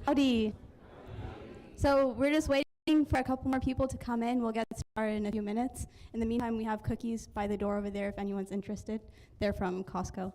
Howdy. So we're just waiting for a couple more people to come in. We'll get started in a few minutes. In the meantime, we have cookies by the door over there if anyone's interested. They're from Costco.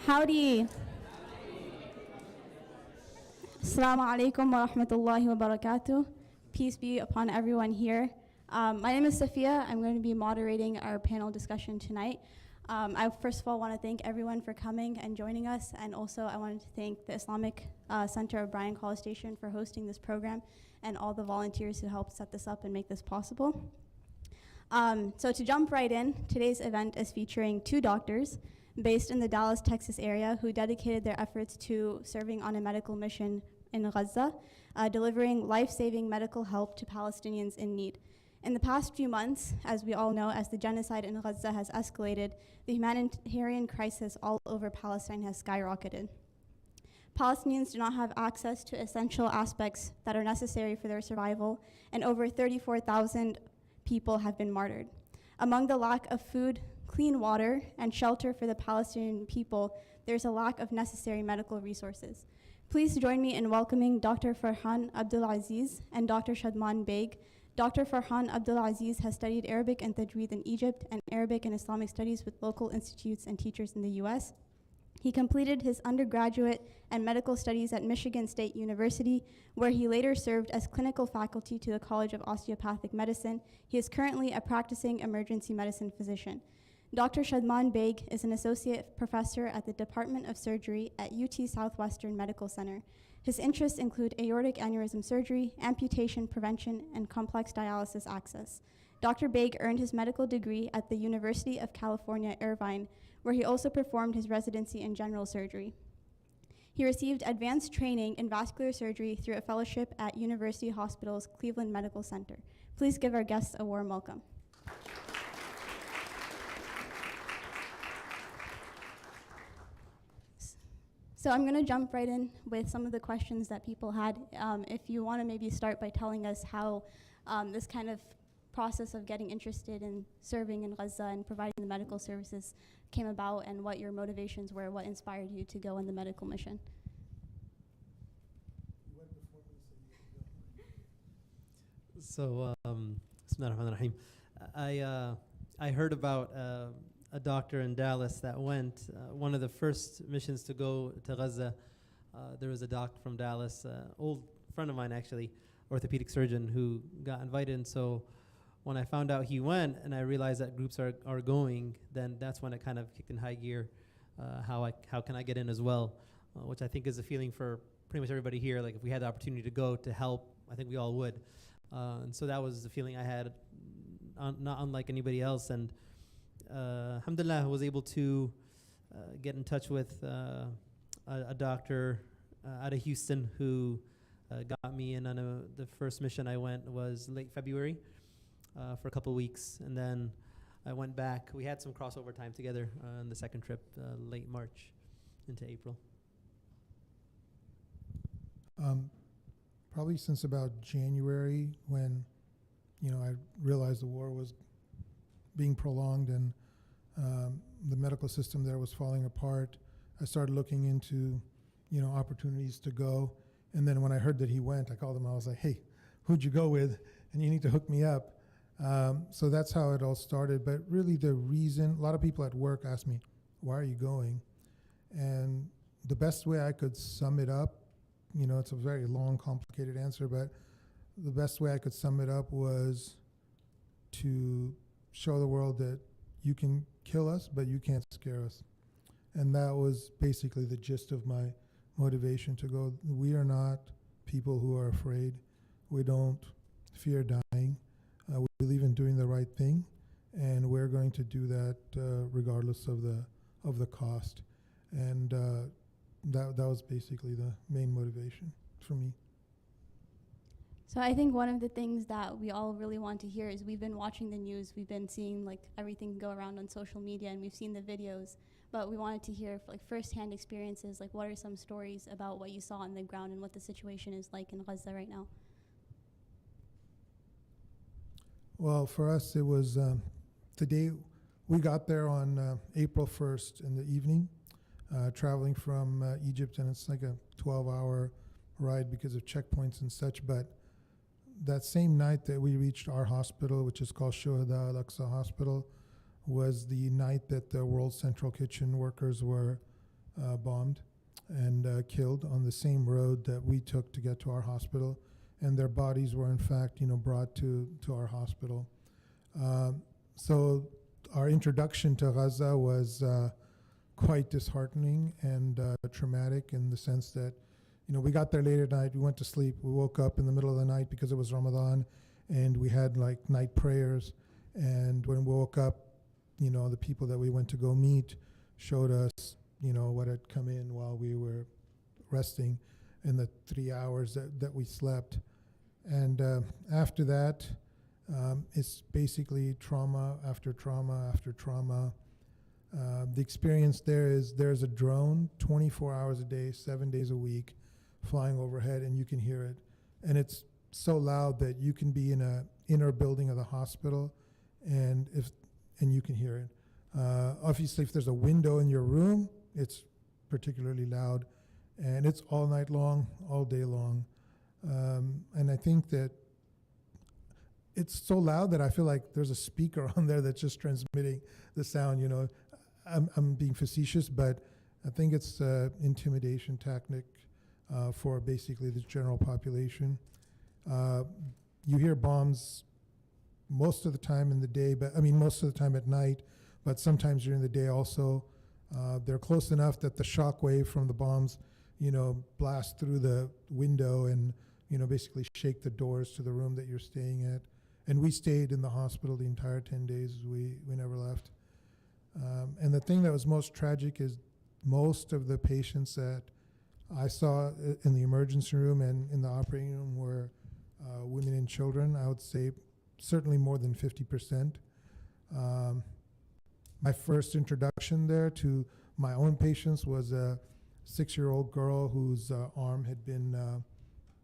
Howdy. Assalamu alaikum wa rahmatullahi wa barakatuh. Peace be upon everyone here. My name is Sophia. I'm going to be moderating our panel discussion tonight. I first of all want to thank everyone for coming and joining us, and also I wanted to thank the Islamic Center of Bryan College Station for hosting this program and all the volunteers who helped set this up and make this possible. So to jump right in, today's event is featuring two doctors, based in the Dallas, Texas area, who dedicated their efforts to serving on a medical mission in Gaza, delivering life-saving medical help to Palestinians in need. In the past few months, as we all know, as the genocide in Gaza has escalated, the humanitarian crisis all over Palestine has skyrocketed. Palestinians do not have access to essential aspects that are necessary for their survival, and over 34,000 people have been martyred. Among the lack of food, clean water, and shelter for the Palestinian people, there's a lack of necessary medical resources. Please join me in welcoming Dr. Farhan Abdul Azeez and Dr. Shadman Baig. Dr. Farhan Abdul Azeez has studied Arabic and Tajweed in Egypt and Arabic and Islamic studies with local institutes and teachers in the US. He completed his undergraduate and medical studies at Michigan State University, where he later served as clinical faculty to the College of Osteopathic Medicine. He is currently a practicing emergency medicine physician. Dr. Shadman Baig is an associate professor at the Department of Surgery at UT Southwestern Medical Center. His interests include aortic aneurysm surgery, amputation prevention, and complex dialysis access. Dr. Baig earned his medical degree at the University of California, Irvine, where he also performed his residency in general surgery. He received advanced training in vascular surgery through a fellowship at University Hospital's Cleveland Medical Center. Please give our guests a warm welcome. So I'm going to jump right in with some of the questions that people had. If you want to maybe start by telling us how this kind of process of getting interested in serving in Gaza and providing the medical services came about, and what your motivations were, what inspired you to go on the medical mission. So, Bismillahir-Rahmanir-Rahim. I heard about a doctor in Dallas that went, one of the first missions to go to Gaza. There was a doctor from Dallas, old friend of mine actually, orthopedic surgeon, who got invited. And so when I found out he went and I realized that groups are going, then that's when it kind of kicked in high gear. How can I get in as well? Which I think is a feeling for pretty much everybody here. Like if we had the opportunity to go to help, I think we all would. And so that was the feeling I had, not unlike anybody else. And alhamdulillah, I was able to get in touch with a doctor out of Houston who got me in on the first mission I went was late February for a couple of weeks. And then I went back. We had some crossover time together on the second trip, late March into April. Probably since about January, when I realized the war was being prolonged and the medical system there was falling apart, I started looking into opportunities to go. And then when I heard that he went, I called him. I was like, "Hey, who'd you go with? And you need to hook me up." So that's how it all started. But really, the reason, a lot of people at work ask me, "Why are you going?" And the best way I could sum it up, it's a very long, complicated answer, but the best way I could sum it up was to show the world that you can kill us, but you can't scare us. And that was basically the gist of my motivation to go. We are not people who are afraid. We don't fear dying. We believe in doing the right thing, and we're going to do that regardless of the cost. And that was basically the main motivation for me. So I think one of the things that we all really want to hear is we've been watching the news, we've been seeing everything go around on social media, and we've seen the videos, but we wanted to hear firsthand experiences, what are some stories about what you saw on the ground and what the situation is like in Gaza right now? Well, for us, it was today. We got there on April 1st in the evening, traveling from Egypt, and it's like a 12-hour ride because of checkpoints and such. But that same night that we reached our hospital, which is called Shuhada Al-Aqsa Hospital, was the night that the World Central Kitchen workers were bombed and killed on the same road that we took to get to our hospital. And their bodies were, in fact, brought to our hospital. So our introduction to Gaza was quite disheartening and traumatic in the sense that, we got there late at night, we went to sleep, we woke up in the middle of the night because it was Ramadan, and we had night prayers. And when we woke up, the people that we went to go meet showed us, what had come in while we were resting in the 3 hours that we slept. And after that, it's basically trauma after trauma after trauma. The experience there is there's a drone 24 hours a day, 7 days a week, flying overhead, and you can hear it. And it's so loud that you can be in a inner building of the hospital, and you can hear it. Obviously, if there's a window in your room, it's particularly loud, and it's all night long, all day long. And I think that it's so loud that I feel like there's a speaker on there that's just transmitting the sound. I'm being facetious, but I think it's an intimidation tactic for basically the general population. You hear bombs most of the time in the day, most of the time at night, but sometimes during the day also. They're close enough that the shock wave from the bombs, blast through the window and, basically shake the doors to the room that you're staying at. And we stayed in the hospital the entire 10 days. We never left. And the thing that was most tragic is most of the patients that I saw in the emergency room and in the operating room were women and children. I would say certainly more than 50%. My first introduction there to my own patients was a 6-year-old girl whose arm had been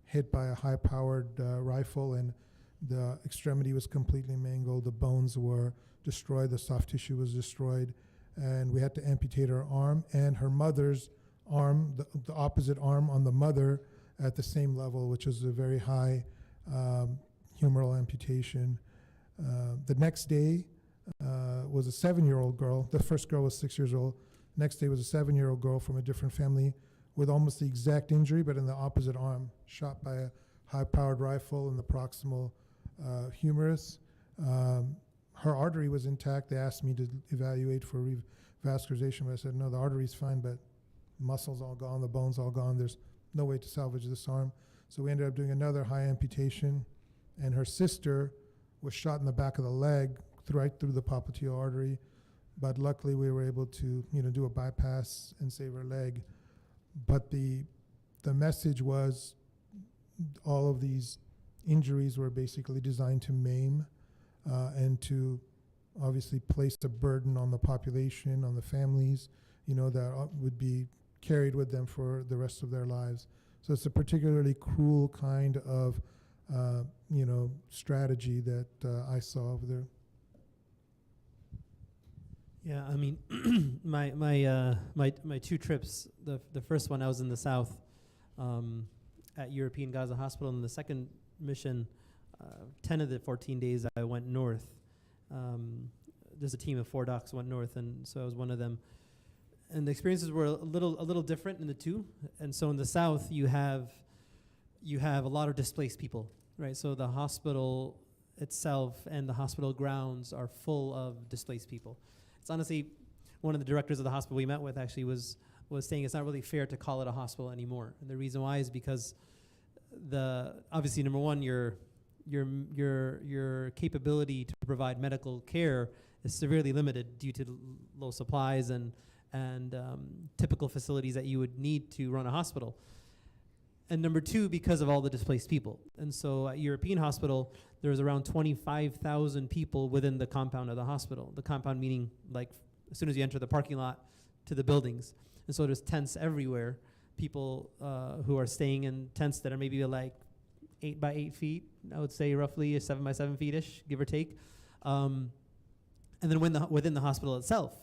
hit by a high-powered rifle, and the extremity was completely mangled. The bones were destroyed. The soft tissue was destroyed. And we had to amputate her arm and her mother's arm, the opposite arm on the mother at the same level, which was a very high humeral amputation. The next day was a 7-year-old girl. The first girl was 6 years old. Next day was a 7-year-old girl from a different family with almost the exact injury, but in the opposite arm, shot by a high-powered rifle in the proximal humerus. Her artery was intact. They asked me to evaluate for revascularization, but I said, no, the artery's fine, but muscles all gone, the bones all gone. There's no way to salvage this arm. So we ended up doing another high amputation, and her sister was shot in the back of the leg, right through the popliteal artery. But luckily we were able to, do a bypass and save her leg. But the message was all of these injuries were basically designed to maim and to obviously place a burden on the population, on the families, that would be carried with them for the rest of their lives. So it's a particularly cruel kind of, strategy that I saw over there. Yeah, I mean, my 2 trips. The first one I was in the south, at European Gaza Hospital, and the second mission, 10 of the 14 days I went north. There's a team of 4 docs went north, and so I was one of them. And the experiences were a little different in the 2. And so in the south, you have a lot of displaced people, right? So the hospital itself and the hospital grounds are full of displaced people. It's honestly, one of the directors of the hospital we met with actually was saying it's not really fair to call it a hospital anymore. And the reason why is because obviously number one, your capability to provide medical care is severely limited due to low supplies and typical facilities that you would need to run a hospital. And number 2, because of all the displaced people. And so at European Hospital, there's around 25,000 people within the compound of the hospital. The compound meaning like as soon as you enter the parking lot to the buildings. And so there's tents everywhere, people who are staying in tents that are maybe like 8 by 8 feet, I would say roughly 7 by 7 feet-ish, give or take. And then within the hospital itself,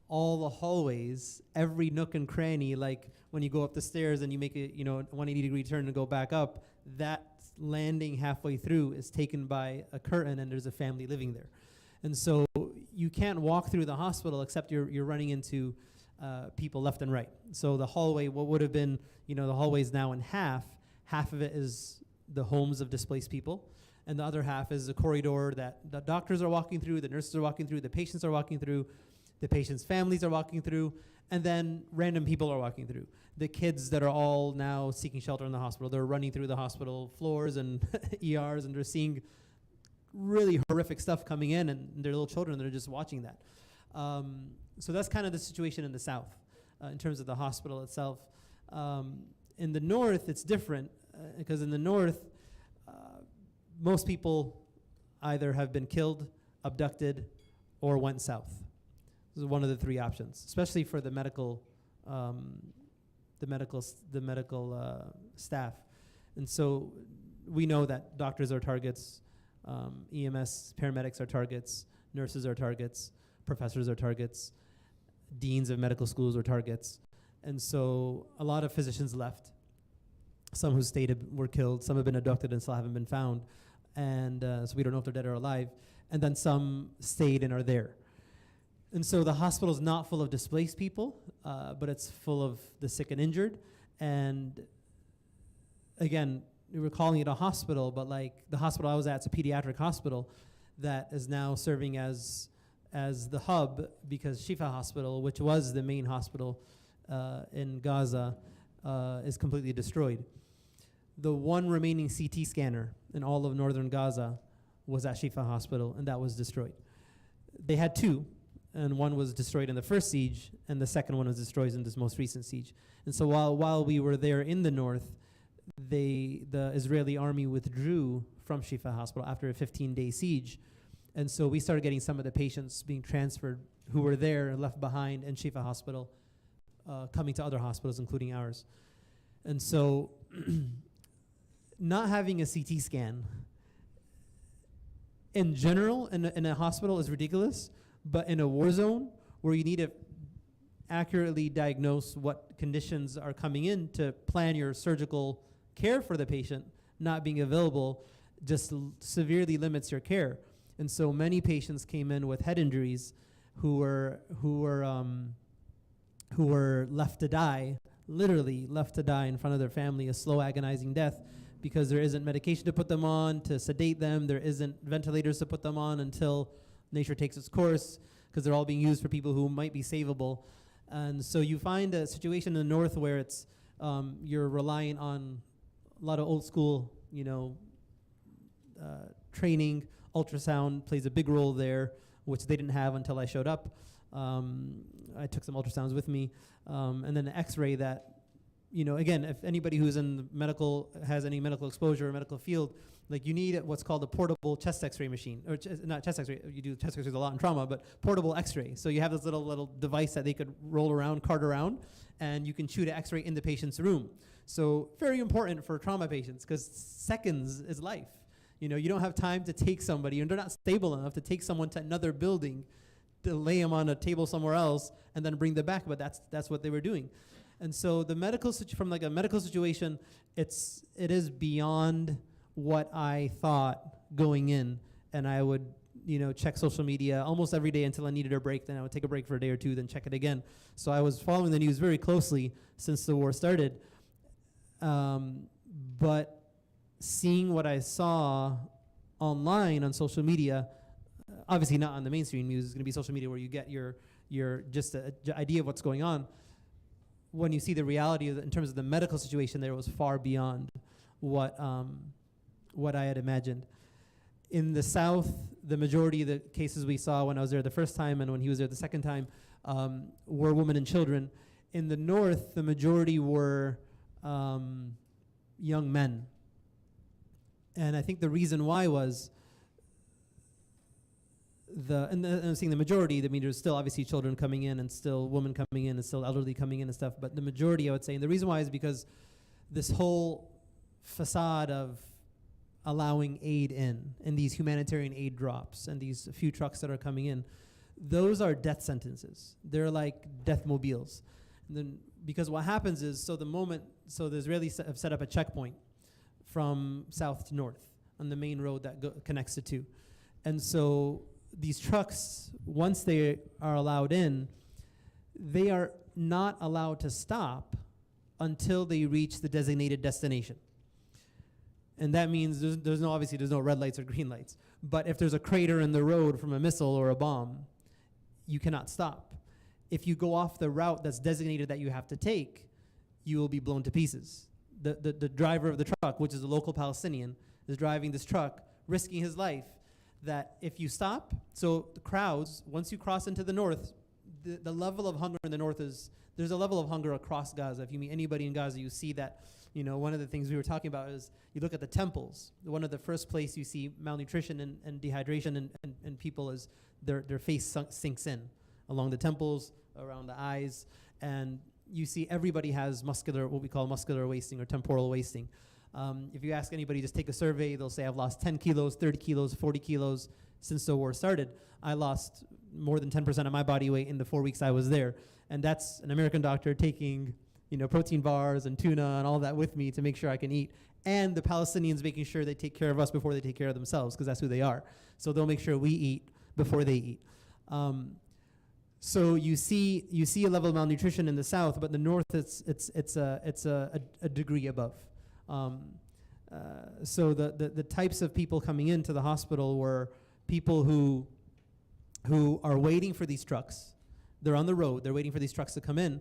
all the hallways, every nook and cranny, like when you go up the stairs and you make a 180-degree turn and go back up, that landing halfway through is taken by a curtain and there's a family living there. And so you can't walk through the hospital except you're running into people left and right. So the hallway, what would have been, the hallway's now in half of it is the homes of displaced people, and the other half is a corridor that the doctors are walking through, the nurses are walking through, the patients are walking through, the patients' families are walking through, and then random people are walking through. The kids that are all now seeking shelter in the hospital, they're running through the hospital floors and ERs, and they're seeing really horrific stuff coming in, and their little children, they're just watching that. So that's kind of the situation in the south in terms of the hospital itself. In the north, it's different because in the north, most people either have been killed, abducted, or went south. This is one of the three options, especially for the medical staff. And so we know that doctors are targets, EMS, paramedics are targets, nurses are targets, professors are targets, deans of medical schools are targets. And so a lot of physicians left. Some who stayed were killed, some have been abducted and still haven't been found. And so we don't know if they're dead or alive. And then some stayed and are there. And so the hospital is not full of displaced people, but it's full of the sick and injured. And again, we were calling it a hospital, but like the hospital I was at, it's a pediatric hospital that is now serving as the hub because Shifa Hospital, which was the main hospital in Gaza, is completely destroyed. The one remaining CT scanner in all of northern Gaza was at Shifa Hospital, and that was destroyed. They had two, and one was destroyed in the first siege, and the second one was destroyed in this most recent siege. And so while we were there in the north, the Israeli army withdrew from Shifa Hospital after a 15-day siege. And so we started getting some of the patients being transferred who were there and left behind in Shifa Hospital, coming to other hospitals, including ours. And so not having a CT scan in general in a hospital is ridiculous, but in a war zone where you need to accurately diagnose what conditions are coming in to plan your surgical care for the patient, not being available just severely limits your care. And so many patients came in with head injuries who were left to die, literally left to die in front of their family, a slow agonizing death, because there isn't medication to put them on to sedate them, there isn't ventilators to put them on until nature takes its course, because they're all being used for people who might be savable. And so you find a situation in the north where it's you're relying on a lot of old school, training. Ultrasound plays a big role there, which they didn't have until I showed up. I took some ultrasounds with me, and then the X-ray that, again, if anybody who's in the medical has any medical exposure or medical field, like you need what's called a portable chest X-ray machine, or not chest X-ray. You do chest X-rays a lot in trauma, but portable X-ray. So you have this little device that they could roll around, cart around, and you can shoot an X-ray in the patient's room. So very important for trauma patients because seconds is life. You don't have time to take somebody, and they're not stable enough to take someone to another building, to lay them on a table somewhere else, and then bring them back. But that's what they were doing, and so the from like a medical situation, it is beyond what I thought going in, and I would check social media almost every day until I needed a break. Then I would take a break for a day or two, then check it again. So I was following the news very closely since the war started, but seeing what I saw online on social media, obviously not on the mainstream news, it's going to be social media where you get your just a idea of what's going on. When you see the reality in terms of the medical situation, there was far beyond what I had imagined. In the South, the majority of the cases we saw when I was there the first time and when he was there the second time were women and children. In the North, the majority were young men. And I think the reason why was I'm seeing the majority, there's still obviously children coming in and still women coming in and still elderly coming in and stuff, but the majority I would say, and the reason why is because this whole facade of allowing aid in and these humanitarian aid drops and these few trucks that are coming in, those are death sentences. They're like death mobiles. And then because what happens is, the Israelis have set up a checkpoint from south to north on the main road that connects the two. And so these trucks, once they are allowed in, they are not allowed to stop until they reach the designated destination. And that means there's no red lights or green lights. But if there's a crater in the road from a missile or a bomb, you cannot stop. If you go off the route that's designated that you have to take, you will be blown to pieces. The driver of the truck, which is a local Palestinian, is driving this truck, risking his life, that if you stop, so the crowds, once you cross into the north, the level of hunger in the north there's a level of hunger across Gaza. If you meet anybody in Gaza, you see that, one of the things we were talking about is you look at the temples. One of the first place you see malnutrition and dehydration and people is their face sinks in along the temples, around the eyes, and you see everybody has what we call muscular wasting or temporal wasting. If you ask anybody, just take a survey, they'll say, I've lost 10 kilos, 30 kilos, 40 kilos since the war started. I lost more than 10% of my body weight in the 4 weeks I was there. And that's an American doctor taking, protein bars and tuna and all that with me to make sure I can eat. And the Palestinians making sure they take care of us before they take care of themselves, because that's who they are. So they'll make sure we eat before they eat. So you see a level of malnutrition in the south, but in the north it's a degree above. So the types of people coming into the hospital were people who are waiting for these trucks. They're on the road. They're waiting for these trucks to come in.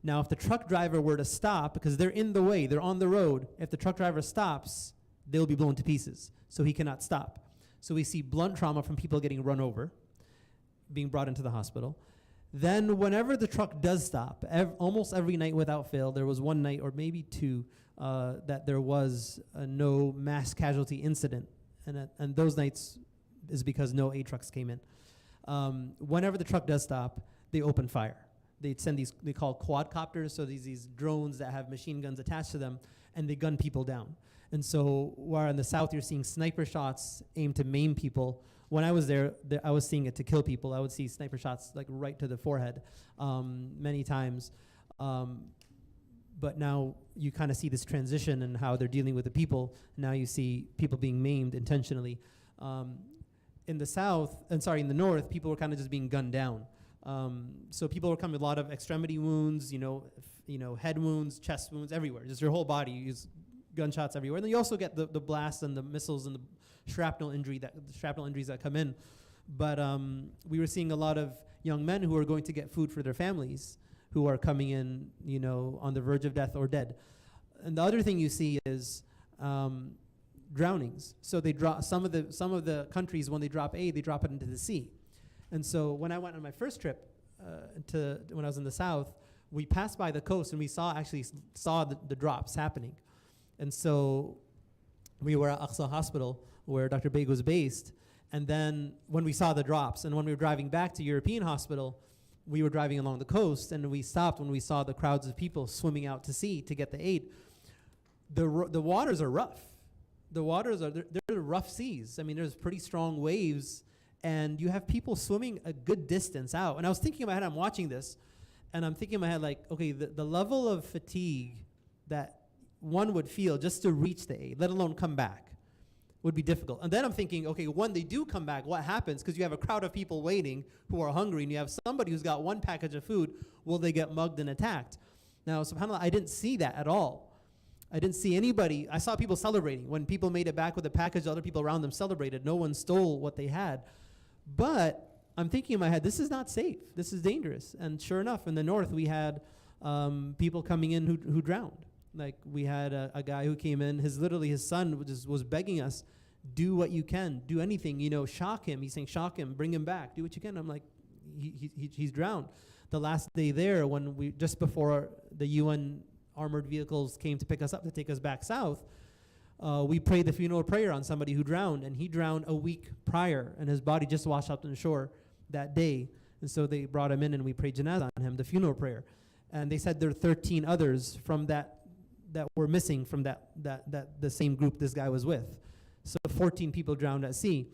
Now, if the truck driver were to stop, because they're in the way, they're on the road, if the truck driver stops, they'll be blown to pieces. So he cannot stop. So we see blunt trauma from people getting run over, being brought into the hospital. Then whenever the truck does stop, almost every night without fail, there was one night or maybe two that there was no mass casualty incident. And those nights is because no aid trucks came in. Whenever the truck does stop, they open fire. They send these, they call quadcopters, so these drones that have machine guns attached to them, and they gun people down. And so where in the south you're seeing sniper shots aimed to maim people, when I was there, I was seeing it to kill people. I would see sniper shots like right to the forehead many times. But now you kind of see this transition and how they're dealing with the people. Now you see people being maimed intentionally. In the north, people were kind of just being gunned down. So people were coming with a lot of extremity wounds, head wounds, chest wounds, everywhere. Just your whole body, you use gunshots everywhere. And then you also get the blasts and the missiles and the shrapnel injuries that come in. But we were seeing a lot of young men who are going to get food for their families, who are coming in, on the verge of death or dead. And the other thing you see is drownings. So they drop some of the countries, when they drop aid, they drop it into the sea. And so when I went on my first trip when I was in the south, we passed by the coast and we saw the drops happening. And so we were at Aqsa Hospital, where Dr. Baig was based. And then when we saw the drops, and when we were driving back to European Hospital, we were driving along the coast, and we stopped when we saw the crowds of people swimming out to sea to get the aid. The waters are rough. They're rough seas. I mean, there's pretty strong waves, and you have people swimming a good distance out. And I was thinking in my head, I'm watching this, and I'm thinking in my head, like, okay, the level of fatigue that one would feel just to reach the aid, let alone come back, would be difficult. And then I'm thinking, okay, when they do come back, what happens? Because you have a crowd of people waiting who are hungry, and you have somebody who's got one package of food. Will they get mugged and attacked? Now, subhanAllah, I didn't see that at all. I didn't see anybody. I saw people celebrating. When people made it back with a package, other people around them celebrated. No one stole what they had. But I'm thinking in my head, this is not safe. This is dangerous. And sure enough, in the north, we had people coming in who drowned. Like, we had a guy who came in, his son was begging us, do what you can, do anything, shock him. He's saying, shock him, bring him back, do what you can. I'm like, he's drowned. The last day there, just before the UN armored vehicles came to pick us up to take us back south, we prayed the funeral prayer on somebody who drowned, and he drowned a week prior, and his body just washed up on the shore that day. And so they brought him in, and we prayed janazah on him, the funeral prayer. And they said there are 13 others from that were missing from the same group this guy was with. So 14 people drowned at sea.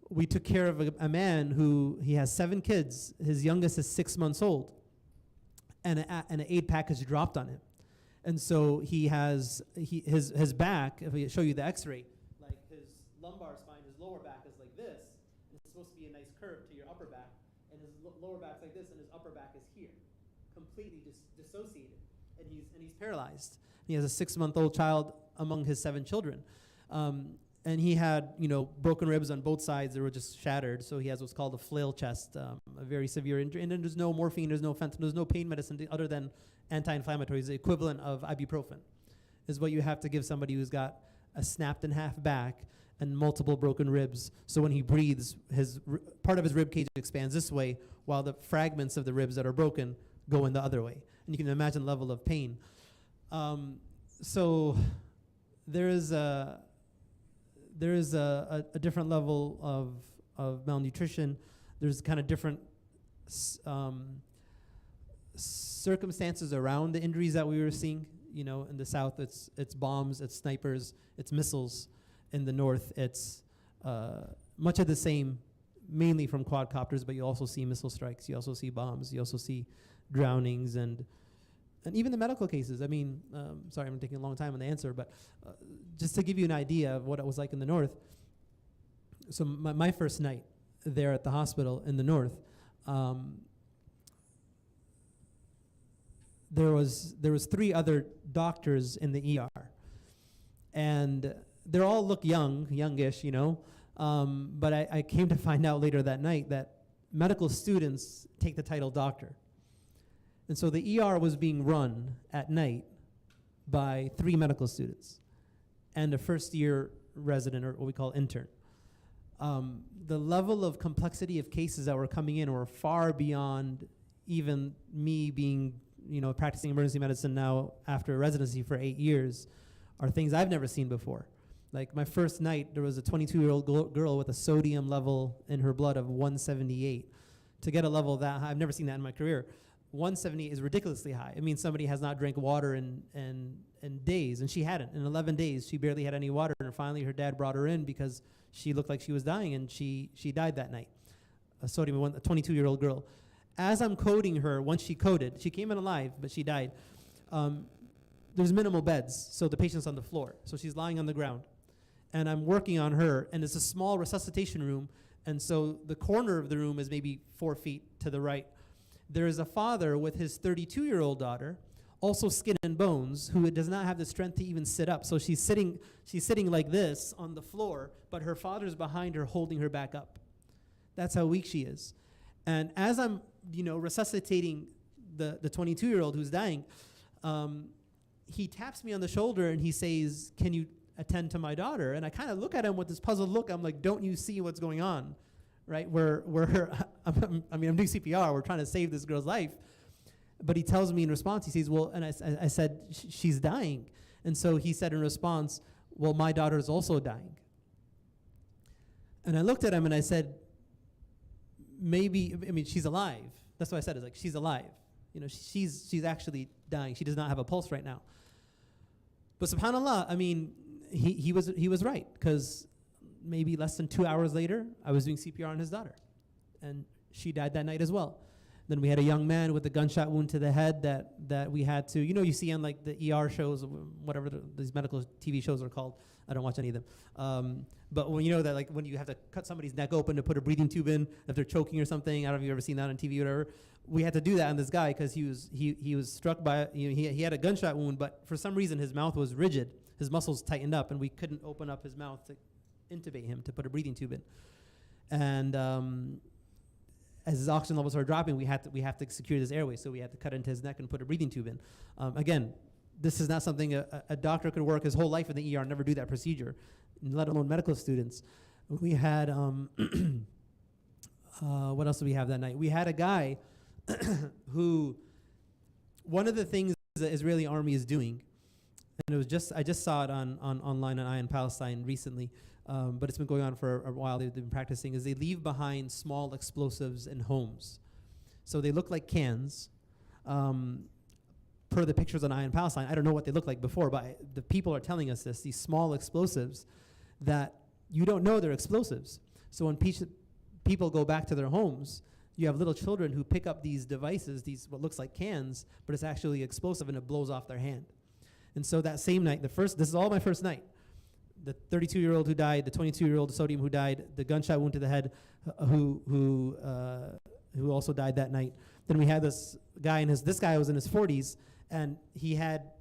We took care of a man who, he has 7 kids. His youngest is 6 months old. And an aid package dropped on him. And so his back, if I show you the x-ray, like his lumbar spine, his lower back is like this. And it's supposed to be a nice curve to your upper back. And his lower back's like this, and his upper back is here. Completely dissociated. And he's paralyzed. He has a 6-month-old child among his 7 children. And he had, broken ribs on both sides that were just shattered. So he has what's called a flail chest, a very severe injury. And then there's no morphine, there's no fentanyl, there's no pain medicine other than anti-inflammatories. The equivalent of ibuprofen is what you have to give somebody who's got a snapped in half back and multiple broken ribs. So when he breathes, part of his rib cage expands this way, while the fragments of the ribs that are broken go in the other way. And you can imagine the level of pain. So there is a different level of malnutrition. There's kind of different circumstances around the injuries that we were seeing. You know, in the south, it's bombs, it's snipers, it's missiles. In the north, it's much of the same, mainly from quadcopters, but you also see missile strikes, you also see bombs, you also see drownings, and even the medical cases. I mean, sorry, I'm taking a long time on the answer, but just to give you an idea of what it was like in the north. So my first night there at the hospital in the north, there was 3 other doctors in the ER, and they all look youngish, you know, but I came to find out later that night that medical students take the title doctor. And so the ER was being run at night by 3 medical students and a first-year resident, or what we call intern. The level of complexity of cases that were coming in were far beyond even me being, you know, practicing emergency medicine now after residency for 8 years, are things I've never seen before. Like my first night, there was a 22-year-old girl with a sodium level in her blood of 178. To get a level that high, I've never seen that in my career. 178 is ridiculously high. It means somebody has not drank water in days, and she hadn't. In 11 days, she barely had any water, and finally her dad brought her in because she looked like she was dying, and she died that night. A 22-year-old girl. As I'm coding her, once she coded, she came in alive, but she died. There's minimal beds, so the patient's on the floor. So she's lying on the ground. And I'm working on her, and it's a small resuscitation room, and so the corner of the room is maybe 4 feet to the right. There is a father with his 32-year-old daughter, also skin and bones, who does not have the strength to even sit up. So she's sitting like this on the floor, but her father's behind her holding her back up. That's how weak she is. And as I'm, you know, resuscitating the 22-year-old who's dying, he taps me on the shoulder and he says, "Can you attend to my daughter?" And I kind of look at him with this puzzled look. I'm like, "Don't you see what's going on?" Right? I'm doing CPR. We're trying to save this girl's life. But he tells me in response, he says, "Well," and I said, "She's dying." And so he said in response, "Well, my daughter's also dying." And I looked at him and I said, she's alive. That's what I said, is like, she's alive. You know, she's actually dying. She does not have a pulse right now. But subhanAllah, I mean, he was right, because maybe less than 2 hours later, I was doing CPR on his daughter, and she died that night as well. Then we had a young man with a gunshot wound to the head that we had to, you know, you see on like the ER shows, whatever these medical TV shows are called. I don't watch any of them. But when you know that, like, when you have to cut somebody's neck open to put a breathing tube in, if they're choking or something, I don't know if you've ever seen that on TV or whatever. We had to do that on this guy because he was struck by, you know, he had a gunshot wound, but for some reason his mouth was rigid. His muscles tightened up, and we couldn't open up his mouth to intubate him, to put a breathing tube in. And as his oxygen levels are dropping, we have to secure this airway, so we had to cut into his neck and put a breathing tube in. Again, this is not something a doctor could work his whole life in the ER and never do that procedure, let alone medical students. We had, what else did we have that night? We had a guy who, one of the things the Israeli army is doing, and I just saw it on online on in Palestine recently, but it's been going on for a while. They've been practicing, is they leave behind small explosives in homes. So they look like cans. Per the pictures on in Palestine, I don't know what they look like before, but the people are telling us this, these small explosives that you don't know they're explosives. So when people go back to their homes, you have little children who pick up these devices, these what looks like cans, but it's actually explosive, and it blows off their hand. And so that same night, this is all my first night, the 32-year-old who died, the 22-year-old sodium who died, the gunshot wound to the head who also died that night. Then we had this guy, this guy was in his 40s, and he had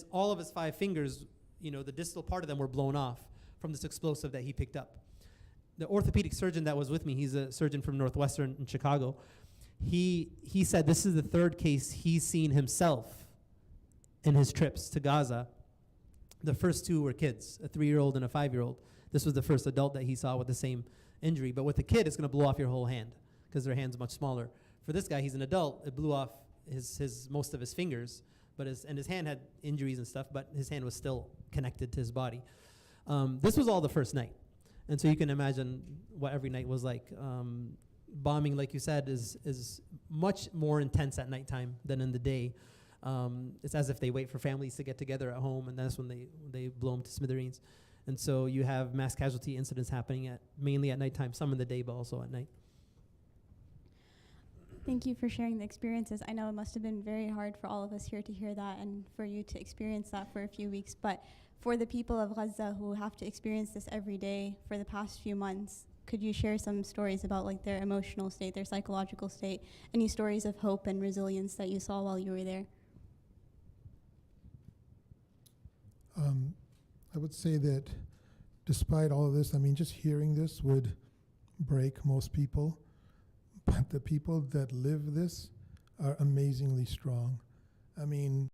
all of his 5 fingers, you know, the distal part of them were blown off from this explosive that he picked up. The orthopedic surgeon that was with me, he's a surgeon from Northwestern in Chicago, he said this is the 3rd case he's seen himself in his trips to Gaza. The first 2 were kids, a 3-year-old and a 5-year-old. This was the first adult that he saw with the same injury. But with the kid, it's going to blow off your whole hand because their hand's much smaller. For this guy, he's an adult. It blew off his most of his fingers, but his hand had injuries and stuff, but his hand was still connected to his body. This was all the first night. And so you can imagine what every night was like. Bombing, like you said, is much more intense at nighttime than in the day. It's as if they wait for families to get together at home, and that's when they blow them to smithereens. And so you have mass casualty incidents happening mainly at nighttime, some in the day, but also at night. Thank you for sharing the experiences. I know it must have been very hard for all of us here to hear that and for you to experience that for a few weeks. But for the people of Gaza who have to experience this every day for the past few months, could you share some stories about like their emotional state, their psychological state, any stories of hope and resilience that you saw while you were there? I would say that despite all of this, I mean, just hearing this would break most people. But the people that live this are amazingly strong. I mean,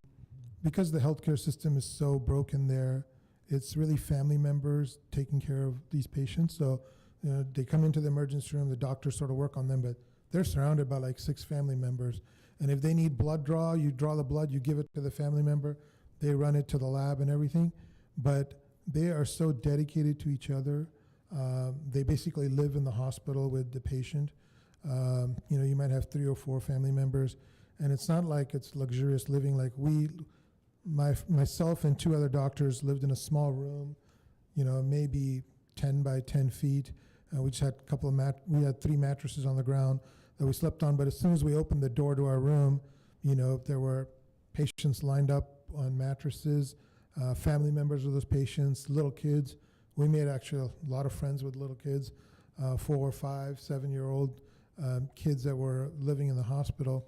because the healthcare system is so broken there, it's really family members taking care of these patients. So, you know, they come into the emergency room, the doctors sort of work on them, but they're surrounded by like 6 family members. And if they need blood draw, you draw the blood, you give it to the family member, they run it to the lab and everything. But they are so dedicated to each other. They basically live in the hospital with the patient. You know, you might have 3 or 4 family members, and it's not like it's luxurious living. Like myself and 2 other doctors lived in a small room, you know, maybe 10 by 10 feet. We just had a couple of we had 3 mattresses on the ground that we slept on. But as soon as we opened the door to our room, you know, there were patients lined up on mattresses, family members of those patients, little kids. We made actually a lot of friends with little kids, 4, 5, 7-year-old kids that were living in the hospital.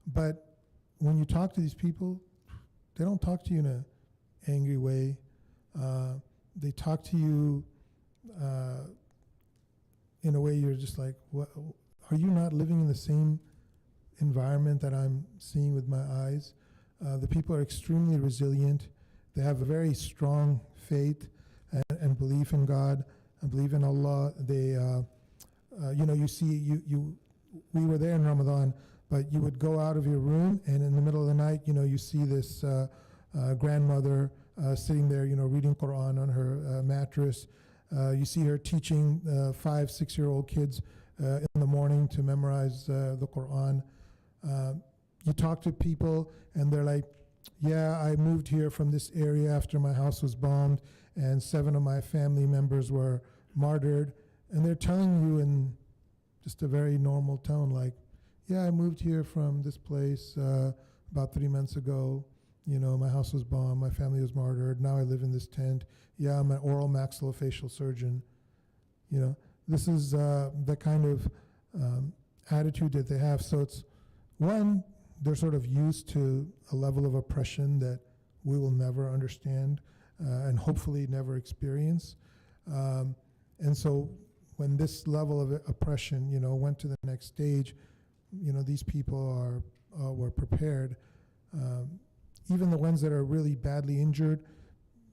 But when you talk to these people, they don't talk to you in an angry way. They talk to you in a way you're just like, what, are you not living in the same environment that I'm seeing with my eyes? The people are extremely resilient. They have a very strong faith and belief in God and believe in Allah. They, you know, you see, we were there in Ramadan, but you would go out of your room, and in the middle of the night, you know, you see this grandmother sitting there, you know, reading Quran on her mattress. You see her teaching 5, 6-year-old kids in the morning to memorize the Quran. You talk to people, and they're like, yeah, I moved here from this area after my house was bombed, and 7 of my family members were martyred. And they're telling you in just a very normal tone, like, yeah, I moved here from this place about 3 months ago. You know, my house was bombed, my family was martyred, now I live in this tent. Yeah, I'm an oral maxillofacial surgeon. You know, this is the kind of attitude that they have. So it's, one, they're sort of used to a level of oppression that we will never understand and hopefully never experience. And so when this level of oppression, you know, went to the next stage, you know, these people were prepared. Even the ones that are really badly injured,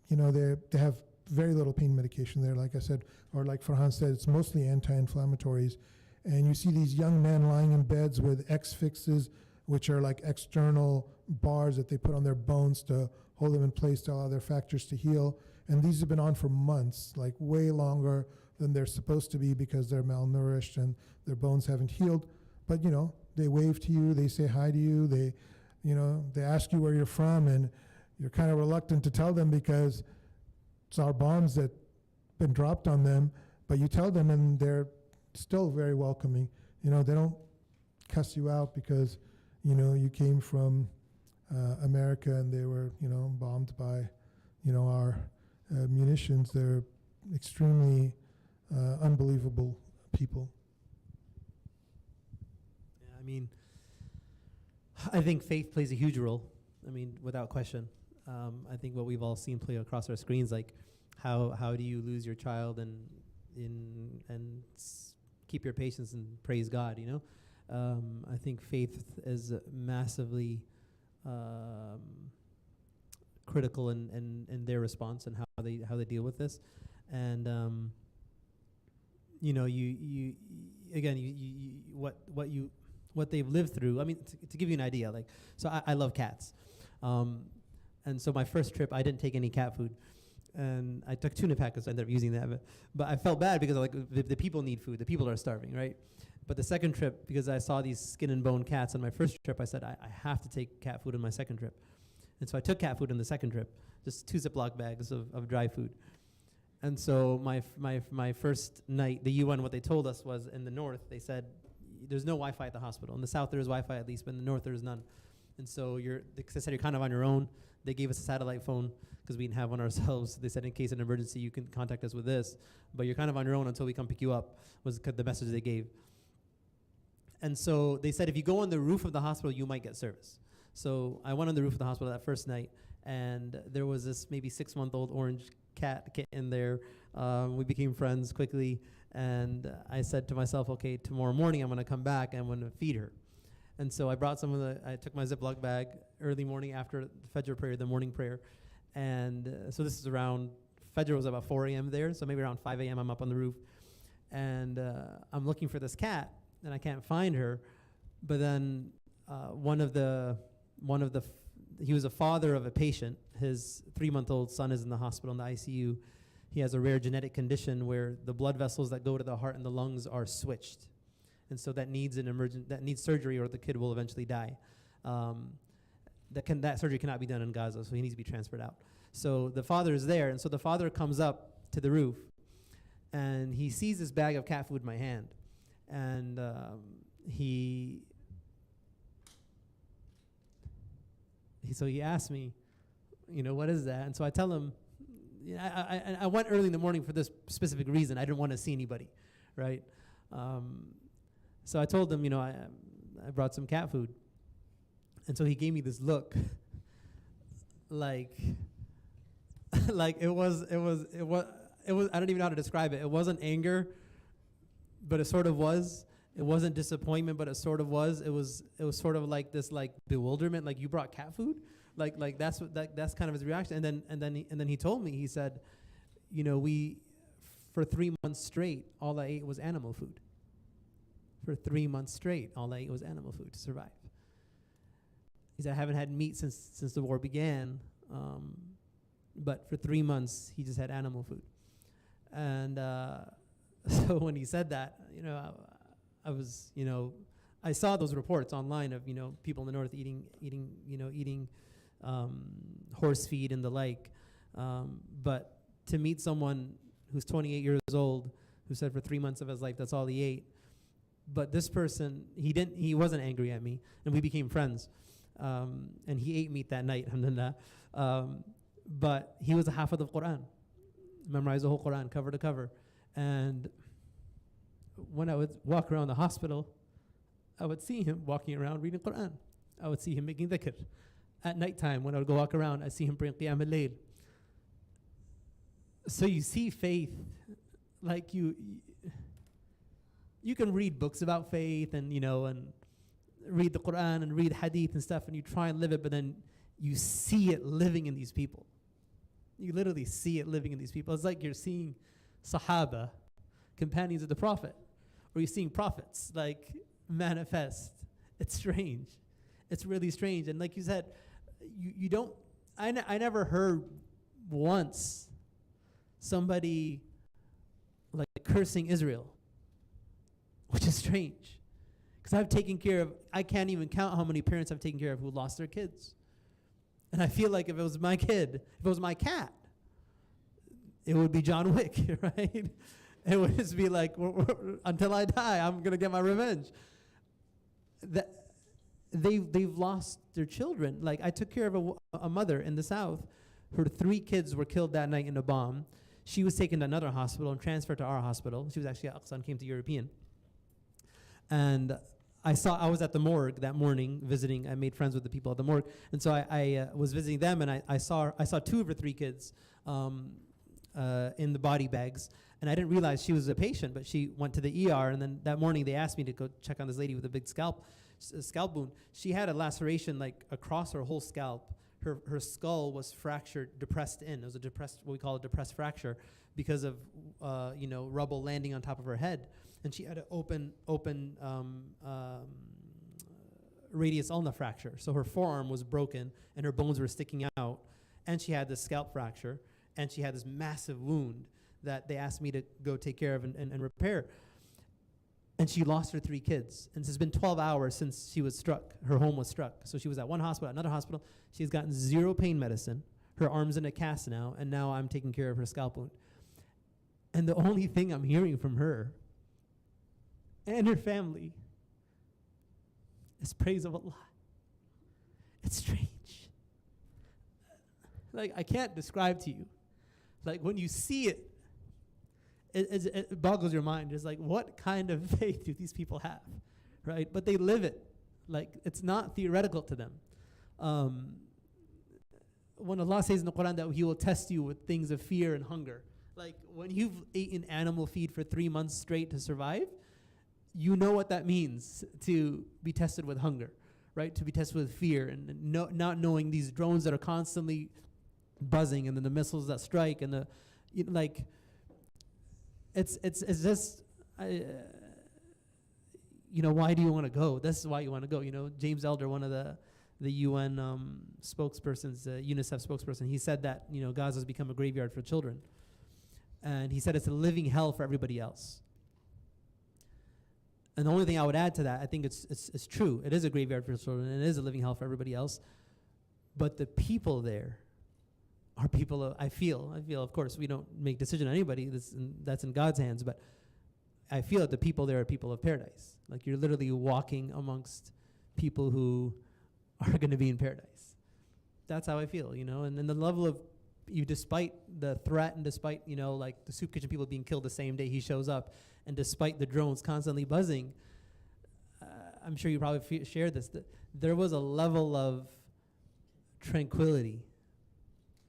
you know, they have very little pain medication there, like I said, or like Farhan said, it's mostly anti-inflammatories. And you see these young men lying in beds with X-fixes, which are like external bars that they put on their bones to hold them in place to allow their fractures to heal. And these have been on for months, like way longer than they're supposed to be because they're malnourished and their bones haven't healed. But, you know, they wave to you, they say hi to you, they, you know, they ask you where you're from, and you're kind of reluctant to tell them because it's our bombs that been dropped on them, but you tell them and they're still very welcoming. You know, they don't cuss you out because, you know, you came from America and they were, you know, bombed by, you know, our munitions. They're extremely unbelievable people. Yeah, I mean, I think faith plays a huge role. I mean, without question. I think what we've all seen play across our screens, like how do you lose your child and keep your patience and praise God, you know? I think faith is massively critical in their response and how they deal with this. and you know, you again, what they've lived through. I mean, to give you an idea, like, so I love cats, and so my first trip, I didn't take any cat food, and I took tuna packets. So I ended up using that, but I felt bad because like the people need food, the people are starving, right? But the second trip, because I saw these skin and bone cats on my first trip, I said I have to take cat food on my second trip, and so I took cat food on the second trip, just 2 Ziploc bags of dry food. And so my first night, the UN, what they told us was in the north, they said, there's no Wi-Fi at the hospital. In the south, there is Wi-Fi at least, but in the north, there is none. And so they said you're kind of on your own. They gave us a satellite phone because we didn't have one ourselves. They said in case of an emergency, you can contact us with this, but you're kind of on your own until we come pick you up, was the message they gave. And so they said if you go on the roof of the hospital, you might get service. So I went on the roof of the hospital that first night, and there was this maybe 6-month-old orange kitten there. We became friends quickly, and I said to myself, okay, tomorrow morning I'm gonna come back and I'm gonna feed her. And so I brought I took my Ziploc bag early morning after the Fajr prayer, the morning prayer. And so this is around, Fajr was about 4 a.m. there, so maybe around 5 a.m. I'm up on the roof. And I'm looking for this cat, and I can't find her. But then he was a father of a patient. His 3-month-old son is in the hospital in the ICU. He has a rare genetic condition where the blood vessels that go to the heart and the lungs are switched. And so that needs surgery, or the kid will eventually die. That surgery cannot be done in Gaza, so he needs to be transferred out. So the father is there, and so the father comes up to the roof, and he sees this bag of cat food in my hand. And so he asked me, what is that? And so I tell him, I went early in the morning for this specific reason. I didn't want to see anybody, right? So I told him, I brought some cat food. And so he gave me this look, like it was, I don't even know how to describe it. It wasn't anger, but it sort of was. It wasn't disappointment, but it sort of was. It was sort of like this, like, bewilderment, like, you brought cat food? Like that's kind of his reaction. And then he told me, he said, we, for 3 months straight, all I ate was animal food. For 3 months straight, all I ate was animal food to survive. He said, I haven't had meat since the war began, but for 3 months, he just had animal food. And so when he said that, I was, I saw those reports online of, people in the north eating horse feed and the like. But to meet someone who's 28 years old, who said for 3 months of his life, that's all he ate. But this person, he wasn't angry at me, and we became friends. And he ate meat that night, alhamdulillah. But he was a hafid of Quran, memorized the whole Quran, cover to cover. And when I would walk around the hospital, I would see him walking around reading Quran. I would see him making dhikr. At nighttime, when I would go walk around, I see him praying Qiyam al-Layl. So you see faith, like you can read books about faith and, and read the Quran and read hadith and stuff, and you try and live it, but then you see it living in these people. You literally see it living in these people. It's like you're seeing Sahaba, companions of the Prophet, or you're seeing prophets, like, manifest. It's strange. It's really strange. And like you said, you don't, I never heard once somebody like cursing Israel, which is strange. Because I've taken care of, I can't even count how many parents I've taken care of who lost their kids. And I feel like if it was my kid, if it was my cat, it would be John Wick, right? It would just be like, until I die, I'm going to get my revenge. They've lost their children. Like, I took care of a mother in the south. Her 3 kids were killed that night in a bomb. She was taken to another hospital and transferred to our hospital. She was actually at Aqsa and came to European. And I was at the morgue that morning visiting. I made friends with the people at the morgue. And so I was visiting them, and I saw 2 of her 3 kids in the body bags. And I didn't realize she was a patient, but she went to the ER. And then that morning they asked me to go check on this lady with a big scalp wound. She had a laceration like across her whole scalp. Her skull was fractured, depressed in. It was what we call a depressed fracture. because of rubble landing on top of her head, and she had an open radius ulna fracture. So her forearm was broken and her bones were sticking out, and she had this scalp fracture, and she had this massive wound that they asked me to go take care of and repair. And she lost her 3 kids. And it's been 12 hours since she was struck. Her home was struck. So she was at one hospital, another hospital. She's gotten 0 pain medicine. Her arm's in a cast now, and now I'm taking care of her scalp wound. And the only thing I'm hearing from her and her family is praise of Allah. It's strange. Like, I can't describe to you. Like, when you see it, it boggles your mind. It's like, what kind of faith do these people have, right? But they live it. Like, it's not theoretical to them. When Allah says in the Quran that He will test you with things of fear and hunger, like when you've eaten animal feed for 3 months straight to survive, you know what that means to be tested with hunger, right? To be tested with fear and not knowing these drones that are constantly buzzing, and then the missiles that strike, and the it's just why do you want to go? This is why you want to go. James Elder, one of the UN spokespersons, UNICEF spokesperson, he said that Gaza has become a graveyard for children, and he said it's a living hell for everybody else. And the only thing I would add to that, I think it's true. It is a graveyard for children, and it is a living hell for everybody else. But the people there are people I feel, of course, we don't make decision on anybody. That's in God's hands. But I feel that the people there are people of paradise. Like, you're literally walking amongst people who are going to be in paradise. That's how I feel, And then the level of you, despite the threat and despite, like the soup kitchen people being killed the same day he shows up, and despite the drones constantly buzzing, I'm sure you probably shared this, that there was a level of tranquility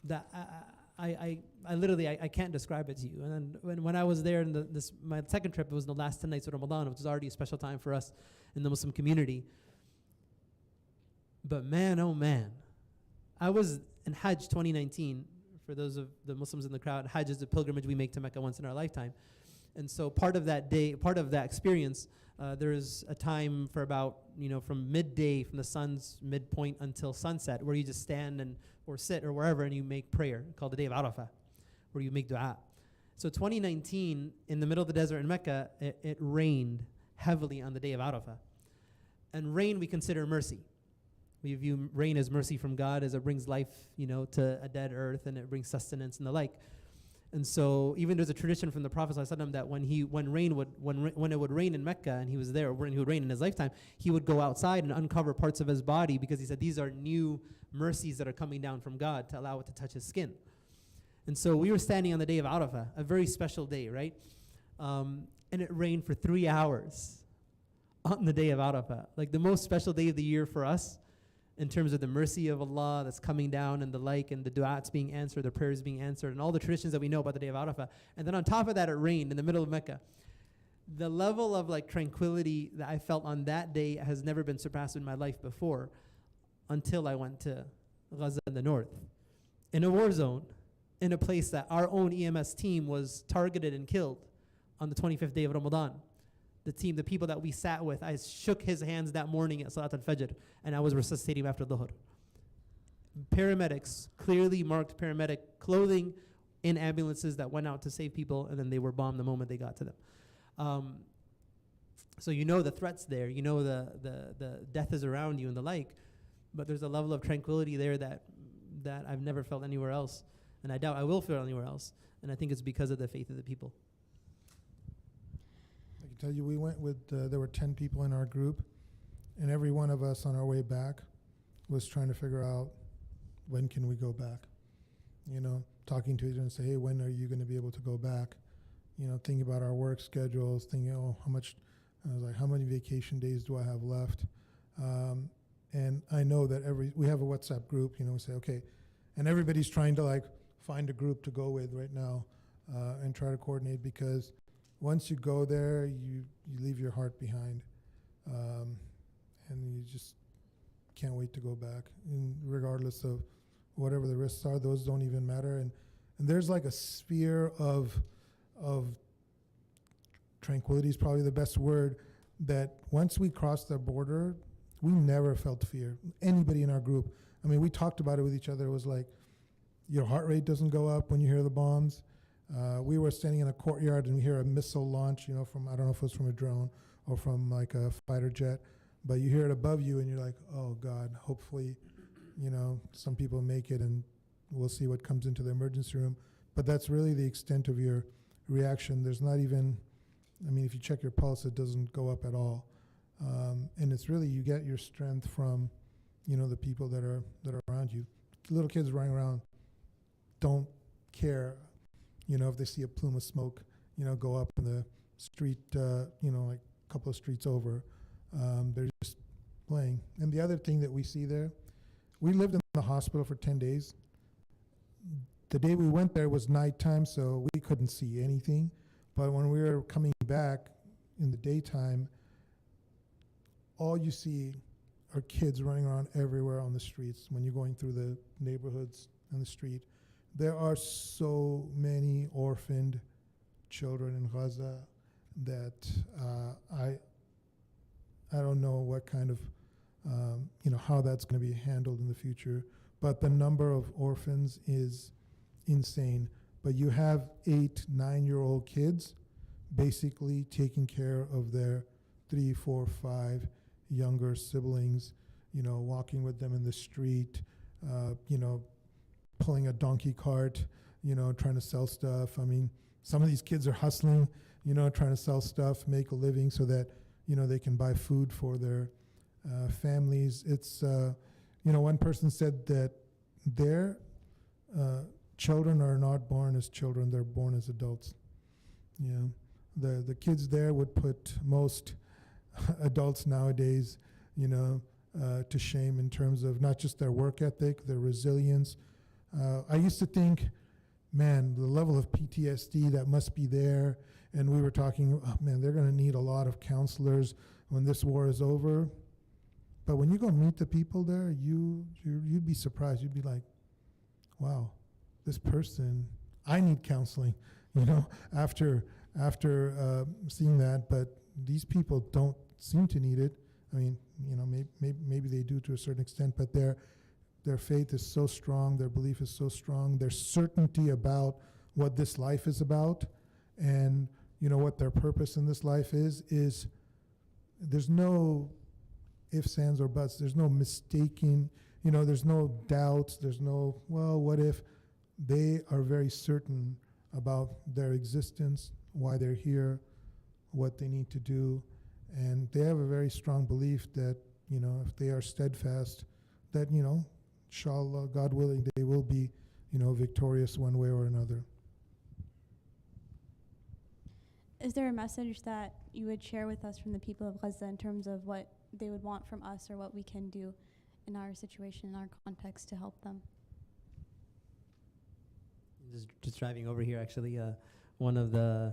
that I literally can't describe it to you. And then when I was there in my second trip, it was the last 10 nights of Ramadan, which was already a special time for us in the Muslim community. But man, oh man, I was in Hajj 2019. For those of the Muslims in the crowd, Hajj is a pilgrimage we make to Mecca once in our lifetime. And so part of that day, part of that experience, there's a time for about, from midday, from the sun's midpoint until sunset, where you just stand or sit or wherever, and you make prayer, called the day of Arafah, where you make dua. So 2019, in the middle of the desert in Mecca, it rained heavily on the day of Arafah. And rain we consider mercy. We view rain as mercy from God, as it brings life, to a dead earth, and it brings sustenance and the like. And so even there's a tradition from the Prophet ﷺ that when it would rain in Mecca, and he was there, when he would rain in his lifetime, he would go outside and uncover parts of his body, because he said these are new mercies that are coming down from God to allow it to touch his skin. And so we were standing on the day of Arafah, a very special day, right? And it rained for 3 hours on the day of Arafah, like the most special day of the year for us, in terms of the mercy of Allah that's coming down and the like, and the du'ats being answered, the prayers being answered, and all the traditions that we know about the day of Arafah. And then on top of that, it rained in the middle of Mecca. The level of tranquility that I felt on that day has never been surpassed in my life before, until I went to Gaza in the north, in a war zone, in a place that our own EMS team was targeted and killed on the 25th day of Ramadan. The people that we sat with, I shook his hands that morning at Salat al-Fajr, and I was resuscitating after Dhuhr. Paramedics, clearly marked paramedic clothing, in ambulances that went out to save people, and then they were bombed the moment they got to them. So the threats there, the death is around you and the like, but there's a level of tranquility there that I've never felt anywhere else, and I doubt I will feel anywhere else, and I think it's because of the faith of the people. I can tell you, we went with, there were 10 people in our group, and every one of us on our way back was trying to figure out, when can we go back? Talking to each other and say, hey, when are you going to be able to go back? Thinking about our work schedules, thinking, how many vacation days do I have left? And I know that we have a WhatsApp group, we say, okay, and everybody's trying to find a group to go with right now and try to coordinate, because once you go there, you leave your heart behind, and you just can't wait to go back. And regardless of whatever the risks are, those don't even matter. And And there's like a sphere of tranquility is probably the best word, that once we crossed the border, we never felt fear. Anybody in our group. I mean, we talked about it with each other. It was like, your heart rate doesn't go up when you hear the bombs. We were standing in a courtyard and we hear a missile launch, from, I don't know if it was from a drone or from like a fighter jet, but you hear it above you and you're like, oh God, hopefully, some people make it and we'll see what comes into the emergency room. But that's really the extent of your reaction. There's not even, if you check your pulse, it doesn't go up at all. And it's really, you get your strength from, the people that are around you. Little kids running around don't care, if they see a plume of smoke, go up in the street, like a couple of streets over. They're just playing. And the other thing that we see there, we lived in the hospital for 10 days. The day we went there was nighttime, so we couldn't see anything. But when we were coming back in the daytime, all you see are kids running around everywhere on the streets when you're going through the neighborhoods and the street. There are so many orphaned children in Gaza that I don't know what kind of, how that's going to be handled in the future. But the number of orphans is insane. But you have 8, 9-year-old kids basically taking care of their 3, 4, 5 younger siblings, walking with them in the street, pulling a donkey cart, trying to sell stuff. Some of these kids are hustling, trying to sell stuff, make a living so that, they can buy food for their families. It's, one person said that their children are not born as children, they're born as adults. The kids there would put most adults nowadays, to shame in terms of not just their work ethic, their resilience. I used to think, man, the level of PTSD that must be there, and we were talking, oh, man, they're going to need a lot of counselors when this war is over. But when you go meet the people there, you'd be surprised. You'd be like, wow, this person, I need counseling, after seeing that. But these people don't seem to need it. Maybe they do to a certain extent, but their faith is so strong, their belief is so strong, their certainty about what this life is about, and what their purpose in this life is there's no ifs, ands, or buts. There's no mistaking, there's no doubts, there's no, well, what if? They are very certain about their existence, why they're here, what they need to do, and they have a very strong belief that, if they are steadfast, that, inshallah, God willing, they will be, victorious one way or another. Is there a message that you would share with us from the people of Gaza in terms of what they would want from us or what we can do in our situation, in our context, to help them? Just driving over here, actually, one of the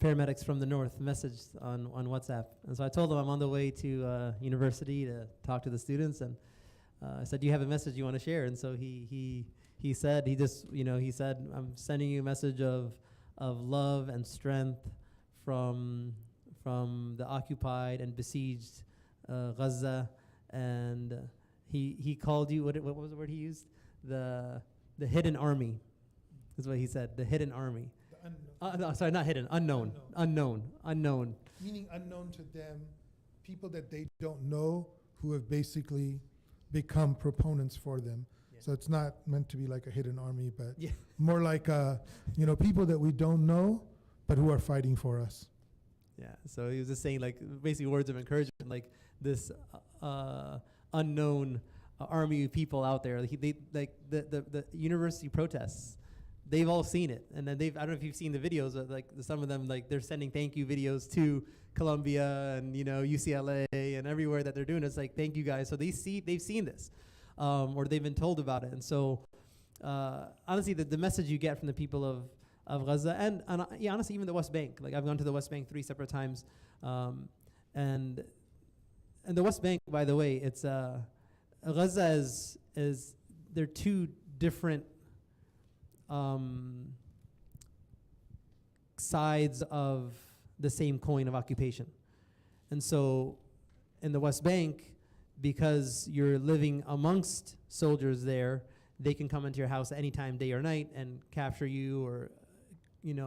paramedics from the north messaged on WhatsApp. And so I told him I'm on the way to university to talk to the students, and I said, do you have a message you want to share? And so he said, he said, I'm sending you a message of love and strength from the occupied and besieged Gaza. And he called you, what was the word he used? The hidden army is what he said, the hidden army. No, sorry, not hidden, unknown. Meaning unknown to them, people that they don't know who have basically become proponents for them. Yeah. So it's not meant to be like a hidden army, but Yeah. more like, people that we don't know, but who are fighting for us. Yeah, so he was just saying, like, basically words of encouragement, like this unknown army of people out there. The university protests, they've all seen it, and then I don't know if you've seen the videos, some of them, like, they're sending thank you videos to Columbia and UCLA and everywhere that they're doing. It's like, thank you guys. So they've seen this, or they've been told about it. And so honestly, the message you get from the people of Gaza and honestly, even the West Bank. Like, I've gone to the West Bank 3 separate times, and the West Bank, by the way, it's Gaza is they're two different sides of the same coin of occupation. And so in the West Bank, because you're living amongst soldiers there, they can come into your house anytime, day or night, and capture you or,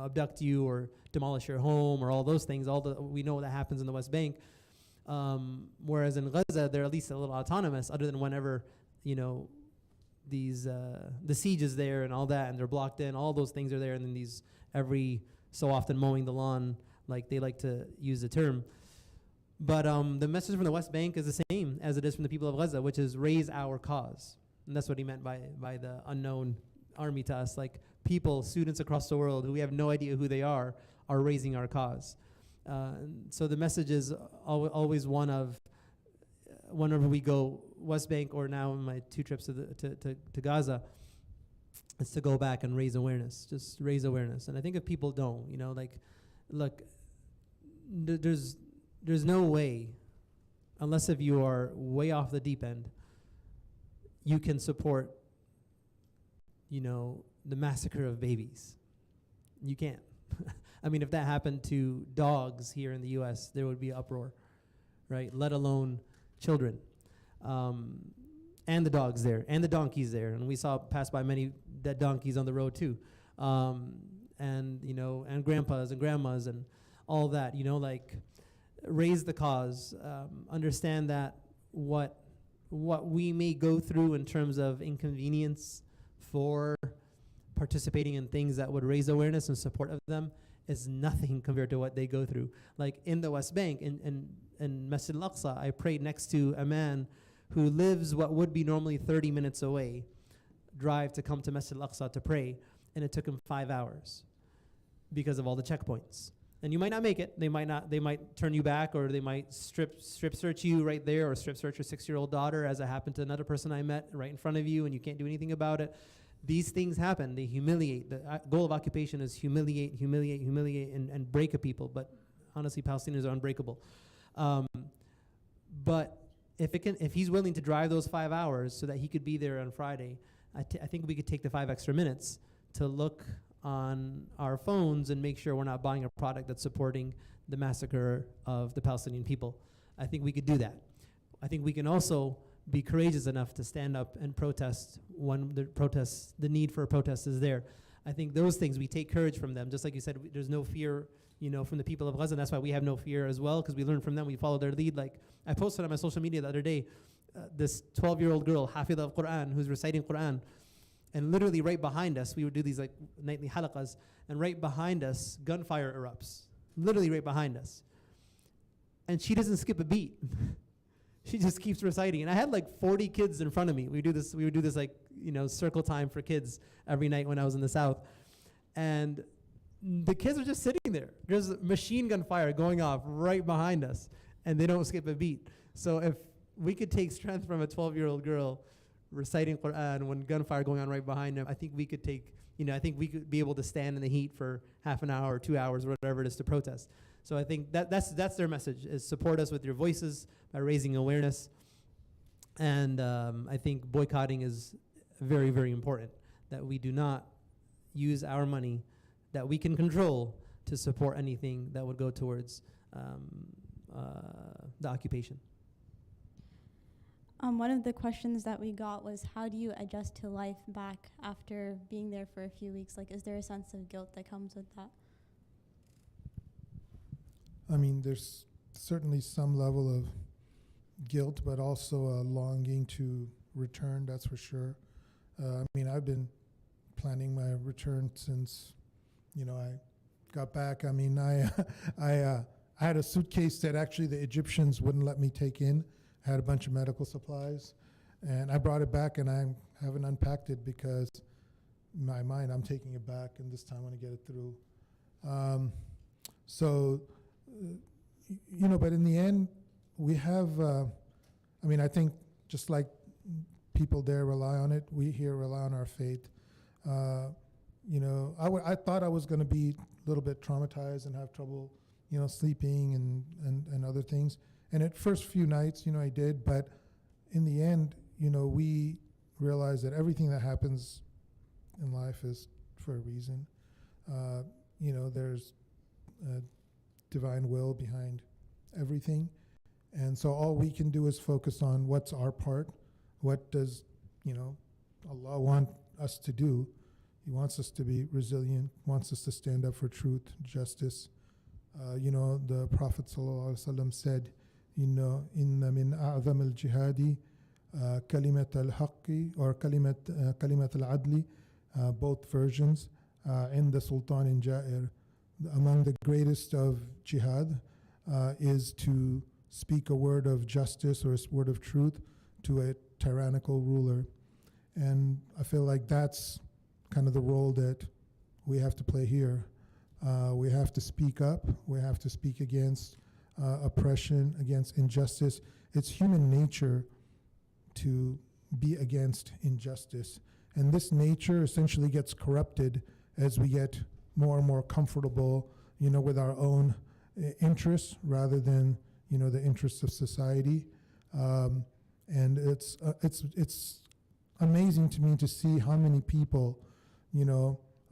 abduct you or demolish your home or all those things. We know that happens in the West Bank. Whereas in Gaza, they're at least a little autonomous, other than whenever, the siege is there and all that, and they're blocked in. All those things are there, and then these every so often mowing the lawn, like they like to use the term. But the message from the West Bank is the same as it is from the people of Gaza, which is raise our cause. And that's what he meant by the unknown army to us. Like people, students across the world who we have no idea who they are raising our cause. So the message is always one of, whenever we go West Bank or now in my 2 trips to Gaza, is to go back and raise awareness. Just raise awareness. And I think if people don't, look, there's no way, unless if you are way off the deep end, you can support, the massacre of babies. You can't. I mean, if that happened to dogs here in the U.S., there would be uproar, right? Let alone children. And the dogs there, and the donkeys there. And we saw pass by many dead donkeys on the road too. And grandpas and grandmas and all that, raise the cause, understand that what we may go through in terms of inconvenience for participating in things that would raise awareness and support of them is nothing compared to what they go through. Like in the West Bank, in Masjid al-Aqsa, I prayed next to a man who lives what would be normally 30 minutes away, drive to come to Masjid al-Aqsa to pray, and it took him 5 hours because of all the checkpoints. And you might not make it. They might turn you back, or they might strip search you right there, or strip search your 6-year-old daughter, as it happened to another person I met right in front of you, and you can't do anything about it. These things happen. They humiliate. The goal of occupation is humiliate, and break a people. But honestly, Palestinians are unbreakable. But if he's willing to drive those 5 hours so that he could be there on Friday, I think we could take the 5 extra minutes to look on our phones and make sure we're not buying a product that's supporting the massacre of the Palestinian people. I think we could do that. I think we can also be courageous enough to stand up and protest when the need for a protest is there. I think those things, we take courage from them. Just like you said, there's no fear, from the people of Gaza, and that's why we have no fear as well, because we learn from them, we follow their lead. Like I posted on my social media the other day, this 12-year-old girl, Hafidha of Quran, who's reciting Quran, and literally right behind us, we would do these like nightly halaqas, and right behind us, gunfire erupts, literally right behind us. And she doesn't skip a beat. She just keeps reciting. And I had like 40 kids in front of me. We would do this like, circle time for kids every night when I was in the South. And the kids are just sitting there. There's machine gun fire going off right behind us, and they don't skip a beat. So if we could take strength from a 12-year-old girl reciting Quran when gunfire going on right behind them, I think we could be able to stand in the heat for half an hour or 2 hours, whatever it is, to protest. So I think that's their message, is support us with your voices by raising awareness. And I think boycotting is very, very important, that we do not use our money that we can control to support anything that would go towards the occupation. One of the questions that we got was, how do you adjust to life back after being there for a few weeks? Like, is there a sense of guilt that comes with that? I mean, there's certainly some level of guilt, but also a longing to return, that's for sure. I mean, I've been planning my return since, I got back. I mean, I had a suitcase that actually the Egyptians wouldn't let me take in. I had a bunch of medical supplies, and I brought it back, and I haven't unpacked it because in my mind, I'm taking it back, and this time I want to get it through. But in the end, we have, I think just like people there rely on it, we here rely on our faith. I thought I was going to be a little bit traumatized and have trouble, sleeping and other things. And at first few nights, I did, but in the end, we realized that everything that happens in life is for a reason. There's a divine will behind everything. And so all we can do is focus on what's our part. What does, Allah want us to do? He wants us to be resilient, wants us to stand up for truth, justice. The Prophet ﷺ said, inna min a'zam al-jihadi kalimat al-haqqi or kalimat al-adli, both versions, in the Sultan in Ja'ir. Among the greatest of jihad is to speak a word of justice or a word of truth to a tyrannical ruler. And I feel like that's kind of the role that we have to play here. We have to speak up. We have to speak against oppression, against injustice. It's human nature to be against injustice. And this nature essentially gets corrupted as we get more and more comfortable, with our own interests rather than, the interests of society. And it's amazing to me to see how many people,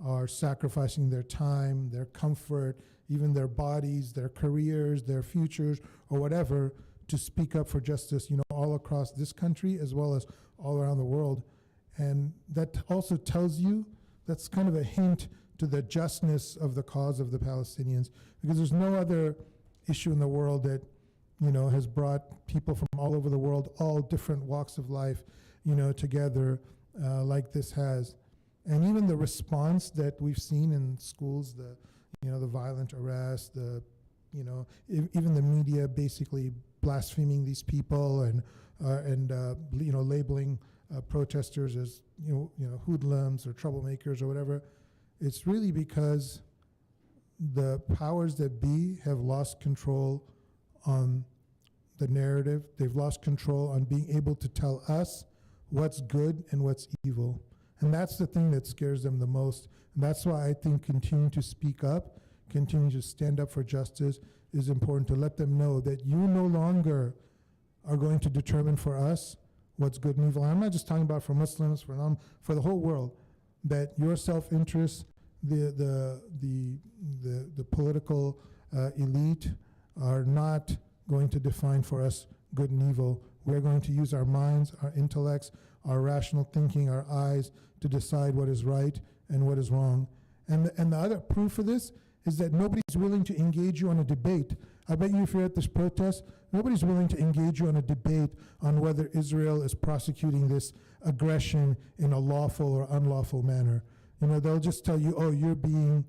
are sacrificing their time, their comfort, even their bodies, their careers, their futures, or whatever, to speak up for justice, all across this country as well as all around the world. And that also tells you, that's kind of a hint to the justness of the cause of the Palestinians, because there's no other issue in the world that, has brought people from all over the world, all different walks of life, together like this has. And even the response that we've seen in schools, the violent arrest, even the media basically blaspheming these people and labeling protesters as hoodlums or troublemakers or whatever. It's really because the powers that be have lost control on the narrative. They've lost control on being able to tell us what's good and what's evil. And that's the thing that scares them the most. And that's why I think continuing to speak up, continue to stand up for justice is important, to let them know that you no longer are going to determine for us what's good and evil. I'm not just talking about for Muslims, for the whole world, that your self-interest, the political elite are not going to define for us good and evil. We're going to use our minds, our intellects, our rational thinking, our eyes to decide what is right and what is wrong. And the other proof of this is that nobody's willing to engage you on a debate. I bet you if you're at this protest, nobody's willing to engage you on a debate on whether Israel is prosecuting this aggression in a lawful or unlawful manner. They'll just tell you, oh, you're being,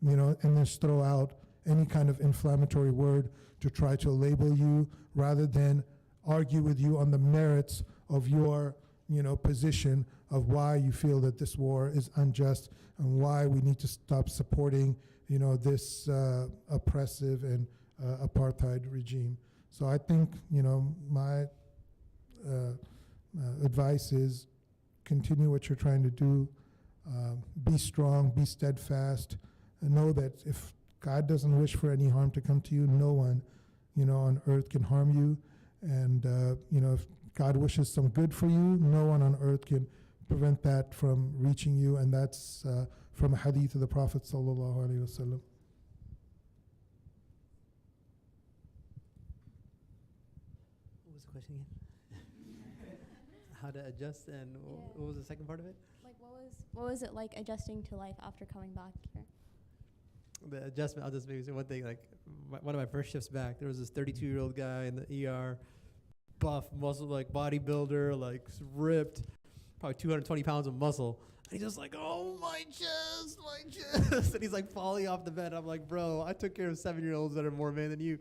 and just throw out any kind of inflammatory word to try to label you rather than argue with you on the merits of your, position of why you feel that this war is unjust and why we need to stop supporting, this oppressive and apartheid regime. So I think, my advice is continue what you're trying to do. Be strong, be steadfast, and know that if God doesn't wish for any harm to come to you, no one, on earth can harm you. And, if God wishes some good for you, no one on earth can prevent that from reaching you. And that's from a hadith of the Prophet sallallahu alaihi wasallam. What was the question again? How to adjust, and what was the second part of it? Like, what was it like adjusting to life after coming back here? The adjustment, I'll just maybe say one thing, like one of my first shifts back, there was this 32-year-old guy in the ER, buff, muscle, like bodybuilder, like ripped, probably 220 pounds of muscle. And he's just like, oh, my chest. And he's like falling off the bed. I'm like, bro, I took care of 7-year-olds that are more men than you.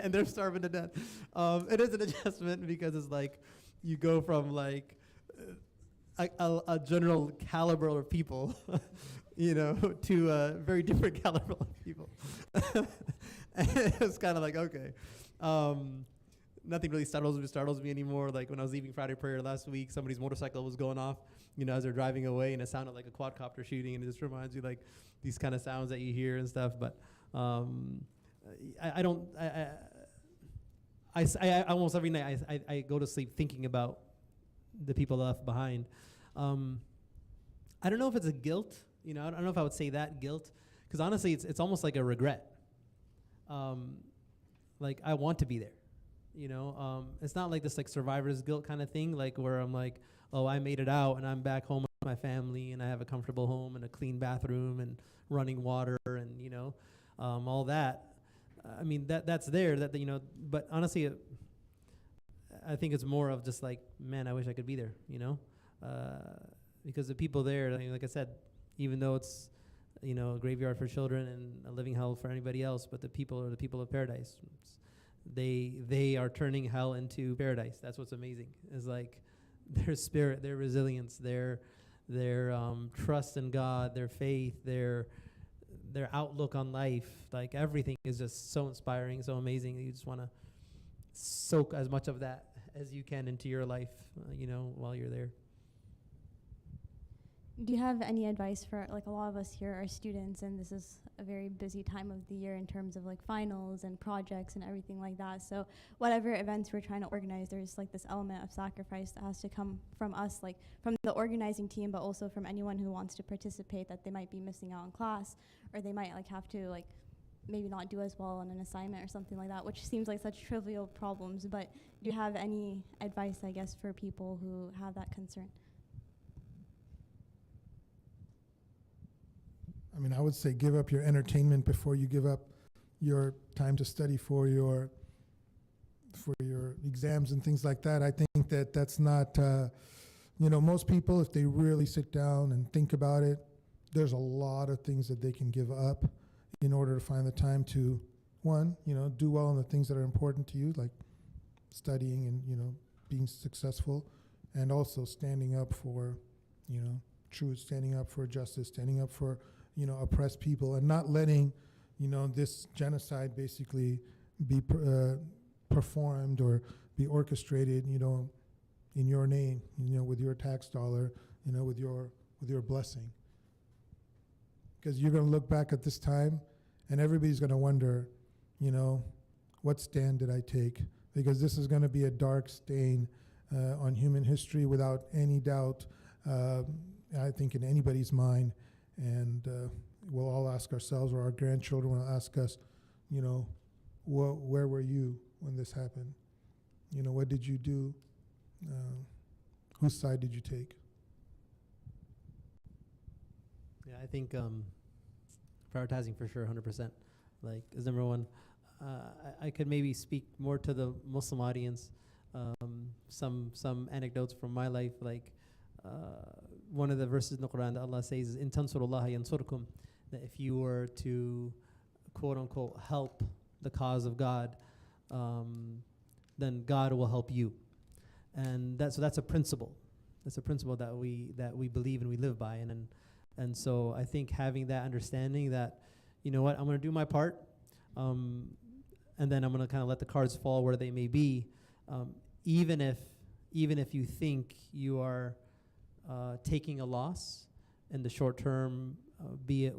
And they're starving to death. It is an adjustment because it's like you go from like a general caliber of people, to a very different caliber of people. And it's kind of like, okay. Nothing really startles me anymore. Like when I was leaving Friday prayer last week, somebody's motorcycle was going off, as they're driving away, and it sounded like a quadcopter shooting, and it just reminds you like these kind of sounds that you hear and stuff. But I almost every night I go to sleep thinking about the people left behind. I don't know if it's a guilt You know, I don't know if I would say that guilt, because honestly, it's almost like a regret. Like I want to be there. You know, it's not like this like survivor's guilt kind of thing, like where I'm like, oh, I made it out and I'm back home with my family and I have a comfortable home and a clean bathroom and running water and, you know, all that. I mean, that's there, that, you know, but honestly, I think it's more of just like, man, I wish I could be there, you know, because the people there, I mean, like I said, even though it's, you know, a graveyard for children and a living hell for anybody else, but the people are the people of paradise. They are turning hell into paradise. That's what's amazing. Is like their spirit, their resilience, their trust in God, their faith, their outlook on life. Like everything is just so inspiring, so amazing. You just want to soak as much of that as you can into your life, you know, while you're there. Do you have any advice for, like, a lot of us here are students, and this is a very busy time of the year in terms of like finals and projects and everything like that. So whatever events we're trying to organize, there's like this element of sacrifice that has to come from us, like from the organizing team, but also from anyone who wants to participate, that they might be missing out on class, or they might like have to like maybe not do as well on an assignment or something like that, which seems like such trivial problems. But do you have any advice, I guess, for people who have that concern? I mean, I would say give up your entertainment before you give up your time to study for your exams and things like that. I think that that's not, you know, most people, if they really sit down and think about it, there's a lot of things that they can give up in order to find the time to, one, you know, do well in the things that are important to you, like studying and, you know, being successful, and also standing up for, you know, truth, standing up for justice, standing up for, you know, oppressed people, and not letting, you know, this genocide basically be performed or be orchestrated, you know, in your name, you know, with your tax dollar, you know, with your blessing. Because you're going to look back at this time, and everybody's going to wonder, you know, what stand did I take? Because this is going to be a dark stain on human history, without any doubt, I think, in anybody's mind. And we'll all ask ourselves, or our grandchildren will ask us, you know, where were you when this happened? You know, what did you do? Whose side did you take? Yeah, I think prioritizing for sure, 100%. Like, is number one. I could maybe speak more to the Muslim audience. Some anecdotes from my life, like one of the verses in the Quran that Allah says is, "In tansurullaha yansurkum," that if you were to, quote unquote, help the cause of God, then God will help you. And that's a principle. That's a principle that we believe and we live by. And so I think having that understanding that, you know what, I'm going to do my part, and then I'm going to kind of let the cards fall where they may be, even if you think you are taking a loss in the short term, be it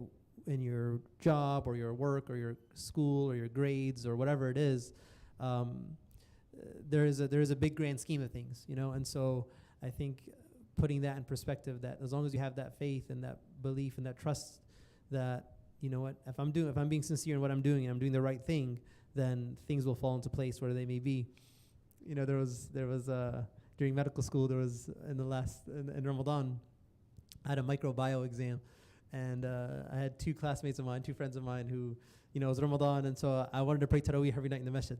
in your job or your work or your school or your grades or whatever it is. There is a big grand scheme of things, you know. And so I think putting that in perspective, that as long as you have that faith and that belief and that trust, that, you know what, if I'm being sincere in what I'm doing and I'm doing the right thing, then things will fall into place where they may be. You know, there was during medical school, there was in Ramadan, I had a microbiome exam, and I had two friends of mine who, you know, it was Ramadan, and so I wanted to pray Taraweeh every night in the masjid.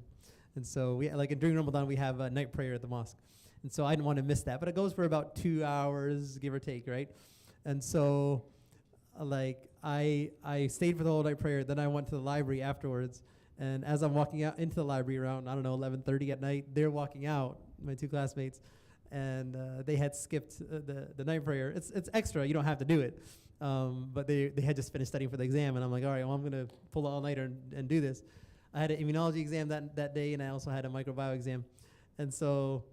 And so during Ramadan, we have a night prayer at the mosque. And so I didn't want to miss that, but it goes for about 2 hours, give or take, right? And so I stayed for the whole night prayer, then I went to the library afterwards, and as I'm walking out into the library around, I don't know, 11:30 at night, they're walking out, my two classmates, and they had skipped the night prayer. It's extra, you don't have to do it. But they had just finished studying for the exam, and I'm like, all right, well, I'm going to pull the all-nighter and do this. I had an immunology exam that day, and I also had a microbiome exam. And so,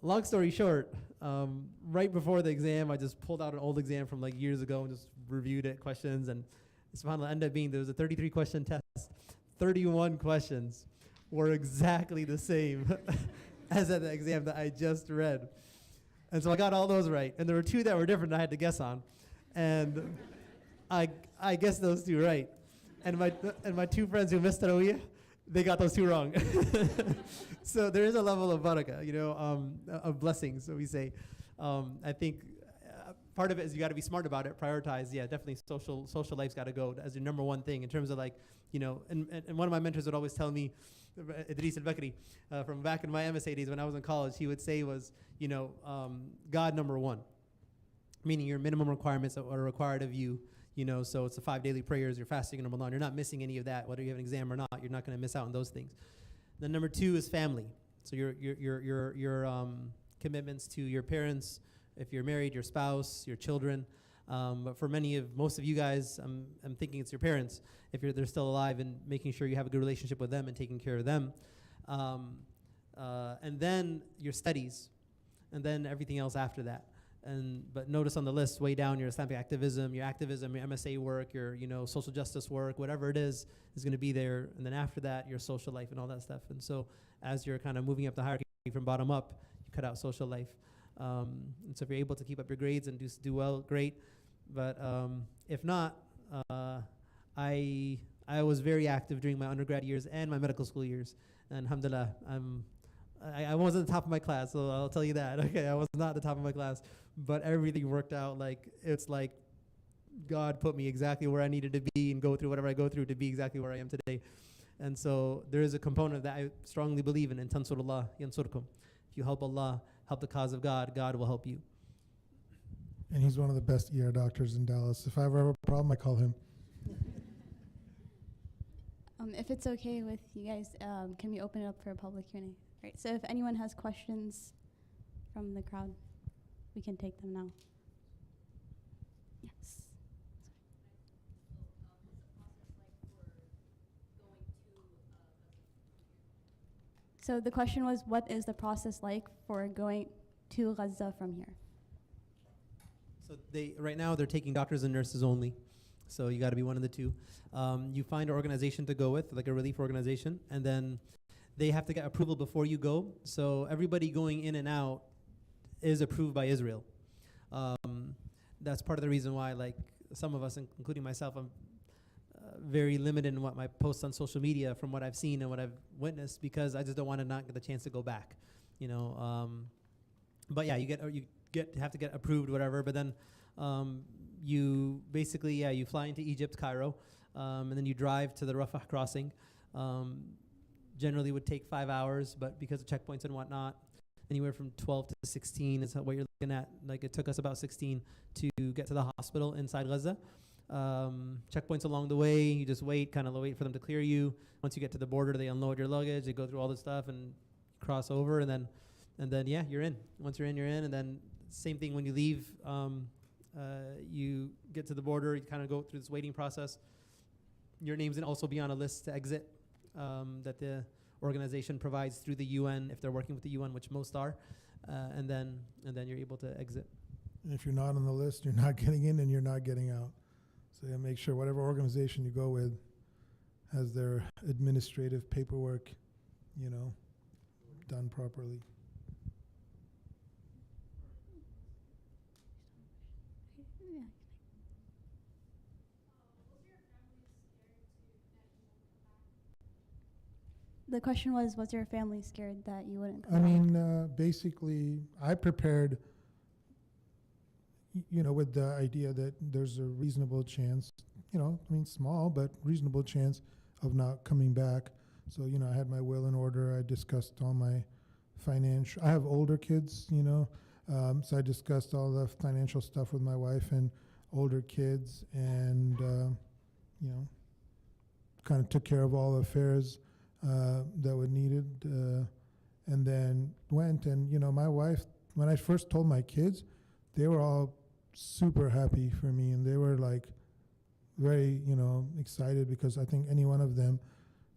long story short, right before the exam, I just pulled out an old exam from like years ago and just reviewed it, questions, and subhanAllah, ended up being, there was a 33-question test. 31 questions were exactly the same as at the exam that I just read. And so I got all those right. And there were two that were different that I had to guess on. And I guess those two right. And my two friends who missed Tarawih, they got those two wrong. So there is a level of barakah, of blessings, so we say. I think part of it is you got to be smart about it, prioritize. Yeah, definitely social life's got to go as your number one thing in terms of like, and one of my mentors would always tell me, Idris al-Bakri, from back in my MSA days when I was in college, he would say was, God number one, meaning your minimum requirements that are required of you. So it's the 5 daily prayers, you're fasting in Ramadan, you're not missing any of that, whether you have an exam or not, you're not going to miss out on those things. Then number 2 is family. So your commitments to your parents, if you're married, your spouse, your children. But for most of you guys, I'm thinking it's your parents, if they're still alive, and making sure you have a good relationship with them and taking care of them. And then your studies, and then everything else after that. But notice on the list way down your Islamic activism, your MSA work, your social justice work, whatever it is going to be there. And then after that, your social life and all that stuff. And so as you're kind of moving up the hierarchy from bottom up, you cut out social life. And so if you're able to keep up your grades and do well, great. But if not, I was very active during my undergrad years and my medical school years. And alhamdulillah, I wasn't the top of my class, so I'll tell you that. Okay, I was not the top of my class, but everything worked out it's like God put me exactly where I needed to be and go through whatever I go through to be exactly where I am today. And so there is a component that I strongly believe in tansurullah yansurkum. If you help Allah, help the cause of God, God will help you. And he's one of the best ER doctors in Dallas. If I ever have a problem, I call him. If it's okay with you guys, can we open it up for a public Q&A? Right, so if anyone has questions from the crowd, we can take them now. Yes. So the question was, what is the process like for going to Gaza from here? So right now they're taking doctors and nurses only. So you got to be one of the two. You find an organization to go with, like a relief organization, and then they have to get approval before you go. So everybody going in and out is approved by Israel. That's part of the reason why, like some of us, including myself, I'm very limited in what my posts on social media from what I've seen and what I've witnessed, because I just don't want to not get the chance to go back, But yeah, you have to get approved, whatever. But then you basically, you fly into Egypt, Cairo, and then you drive to the Rafah crossing. Generally would take 5 hours, but because of checkpoints and whatnot, anywhere from 12 to 16 is what you're looking at. Like it took us about 16 to get to the hospital inside Gaza. Checkpoints along the way, you just wait for them to clear you. Once you get to the border, they unload your luggage, they go through all the stuff and cross over, and then you're in. Once you're in, and then same thing when you leave. You get to the border, you kind of go through this waiting process. Your name's going to also be on a list to exit that the organization provides through the UN, if they're working with the UN, which most are, and then you're able to exit. And if you're not on the list, you're not getting in and you're not getting out. So you make sure whatever organization you go with has their administrative paperwork, done properly. The question was your family scared that you wouldn't come I back? mean, basically, I prepared, with the idea that there's a reasonable chance, small, but reasonable chance of not coming back. So, I had my will in order. I discussed all my financial, I have older kids, so I discussed all the financial stuff with my wife and older kids, and, kind of took care of all the affairs that were needed, and then went. And my wife, when I first told my kids, they were all super happy for me, and they were like very excited, because I think any one of them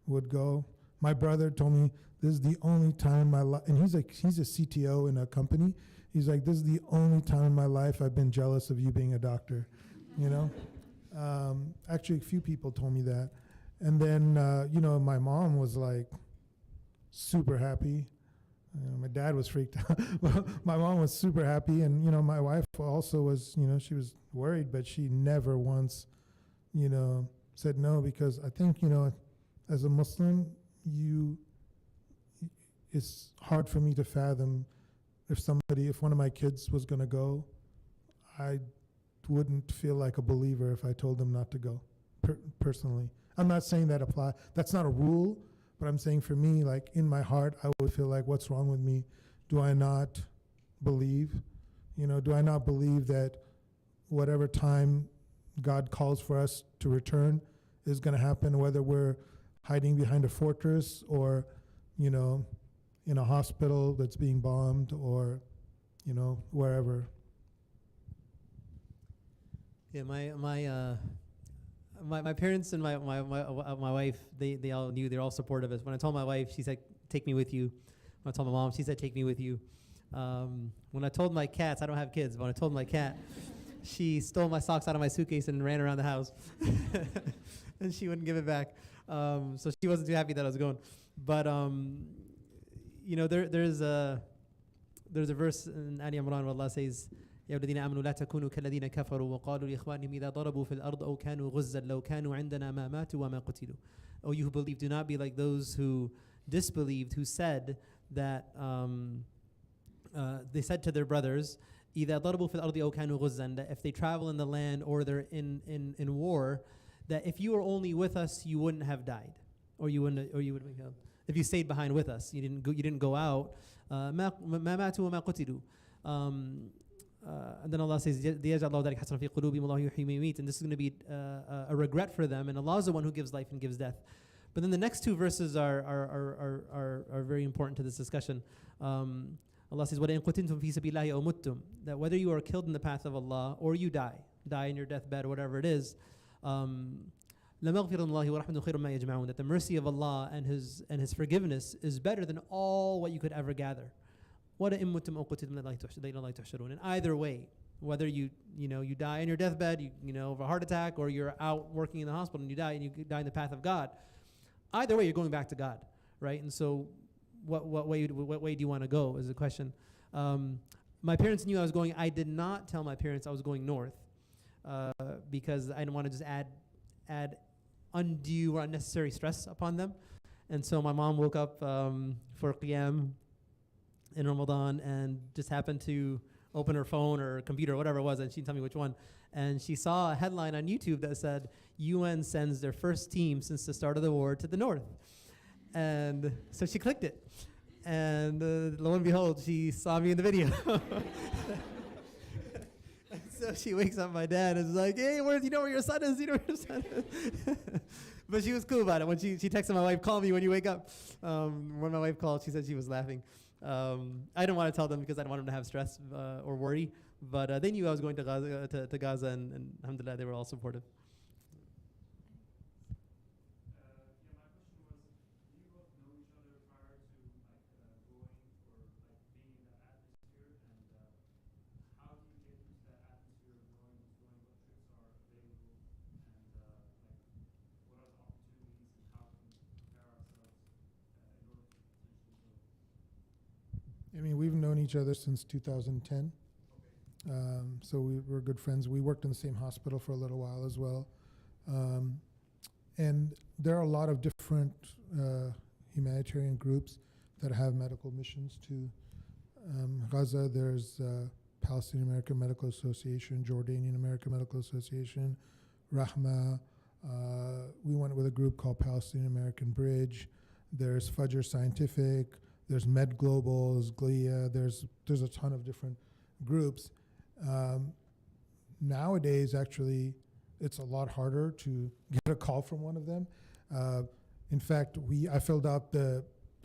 would go. My brother told me, this is the only time in my life, and he's a CTO in a company, he's like, this is the only time in my life I've been jealous of you being a doctor. Actually a few people told me that. And then, my mom was like super happy. My dad was freaked out. My mom was super happy. And, my wife also was, she was worried, but she never once said no, because I think, as a Muslim, it's hard for me to fathom if one of my kids was going to go, I wouldn't feel like a believer if I told them not to go, personally. I'm not saying that's not a rule, but I'm saying for me, like in my heart, I would feel like, what's wrong with me? Do I not believe? Do I not believe that whatever time God calls for us to return is going to happen, whether we're hiding behind a fortress or, in a hospital that's being bombed or, wherever. Yeah, my parents and my wife, they all knew, they're all supportive of us. When I told my wife, she said, take me with you. When I told my mom, she said, take me with you. When I told my cats, I don't have kids, but when I told my cat, she stole my socks out of my suitcase and ran around the house. And she wouldn't give it back. So she wasn't too happy that I was going. But, there's a verse in Ali Imran where Allah says, يا الذين آمنوا لا تكونوا كالذين كفروا وقالوا لإخوانهم إذا ضربوا في الأرض أو كانوا غزا لو كانوا عندنا ما ماتوا وما قتلوا. O you who believe, do not be like those who disbelieved, who said that they said to their brothers, إذا ضربوا في الأرض أو كانوا غزا, that if they travel in the land or they're in war, that if you were only with us, you wouldn't have died, or you would have been killed. If you stayed behind with us, you didn't go out. ما ماتوا وما قتلوا. And then Allah says, لِيَجْعَلَ اللَّهُ ذَلِكَ حَسْرًا فِي قُلُوبِهِمْ وَاللَّهُ يُحْيِي وَيُمِيتُ. And this is going to be a regret for them, and Allah is the one who gives life and gives death. But then the next two verses are very important to this discussion. Allah says, وَلَئِن قُتِلْتُمْ فِي سَبِيلِ اللَّهِ أَوْ مُتُّمْ, that whether you are killed in the path of Allah or you die in your deathbed, whatever it is, لَمَغْفِرُ اللَّهِ وَرَحْمَةُ خَيْرٌ مَا يَجْمَعُونَ, that the mercy of Allah and His forgiveness is better than all what you could ever gather. وَلَئِن مُتُّمْ أَوْ قُتِلْتُمْ لَا إِلَى اللَّهِ تُحْشَرُونَ. And either way, whether you die in your deathbed, of a heart attack, or you're out working in the hospital and you die in the path of God, either way, you're going back to God, right? And so, what way do you want to go is the question. My parents knew I was going. I did not tell my parents I was going north because I didn't want to just add undue or unnecessary stress upon them. And so my mom woke up for Qiyam in Ramadan and just happened to open her phone or computer or whatever it was, and she didn't tell me which one. And she saw a headline on YouTube that said, UN sends their first team since the start of the war to the north. And so she clicked it. And lo and behold, she saw me in the video. And so she wakes up my dad and is like, hey, do you know where your son is? But she was cool about it. When she texted my wife, call me when you wake up. When my wife called, she said she was laughing. I didn't want to tell them because I didn't want them to have stress or worry. But they knew I was going to Gaza, and alhamdulillah, they were all supportive. I mean, we've known each other since 2010. So we're good friends. We worked in the same hospital for a little while as well. And there are a lot of different humanitarian groups that have medical missions to Gaza. There's Palestinian American Medical Association, Jordanian American Medical Association, Rahma. We went with a group called Palestinian American Bridge. There's Fajr Scientific. There's Med Global, there's GLIA, there's a ton of different groups. Nowadays, actually, it's a lot harder to get a call from one of them. In fact, I filled out the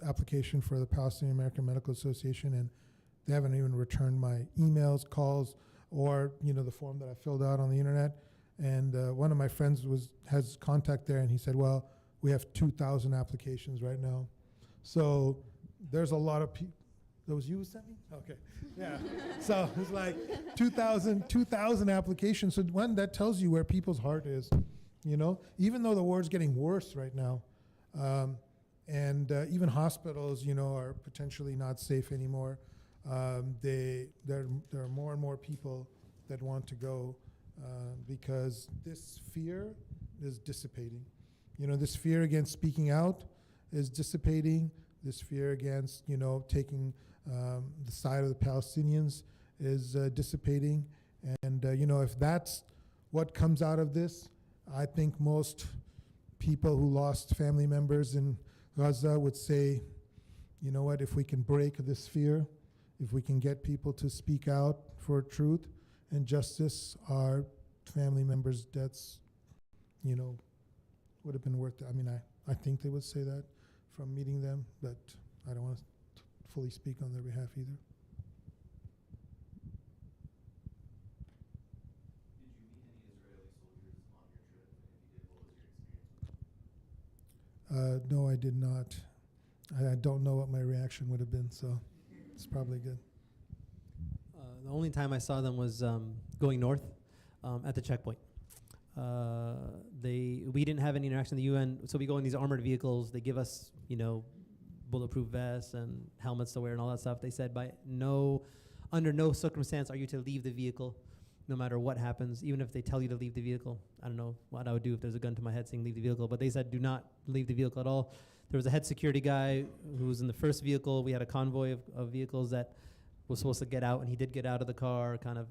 application for the Palestinian American Medical Association, and they haven't even returned my emails, calls, or the form that I filled out on the internet. And one of my friends has contact there, and he said, well, we have 2,000 applications right now. So there's a lot of people. That was you who sent me? Okay. Yeah. So it's like 2,000 applications. So that tells you where people's heart is, even though the war's getting worse right now. And even hospitals, are potentially not safe anymore. There are more and more people that want to go because this fear is dissipating. You know, this fear against speaking out is dissipating. This fear against, you know, taking the side of the Palestinians is dissipating. And, you know, if that's what comes out of this, I think most people who lost family members in Gaza would say, you know what, if we can break this fear, if we can get people to speak out for truth and justice, our family members' deaths, you know, would have been worth it. I mean, I think they would say that from meeting them, but I don't want to fully speak on their behalf either. No, I did not. I don't know what my reaction would have been, so it's probably good. The only time I saw them was going north at the checkpoint. We didn't have any interaction with the UN, so we go in these armored vehicles. They give us, you know, bulletproof vests and helmets to wear and all that stuff. They said under no circumstance are you to leave the vehicle, no matter what happens, even if they tell you to leave the vehicle. I don't know what I would do if there's a gun to my head saying leave the vehicle, but they said do not leave the vehicle at all. There was a head security guy who was in the first vehicle. We had a convoy of vehicles that was supposed to get out, and he did get out of the car, kind of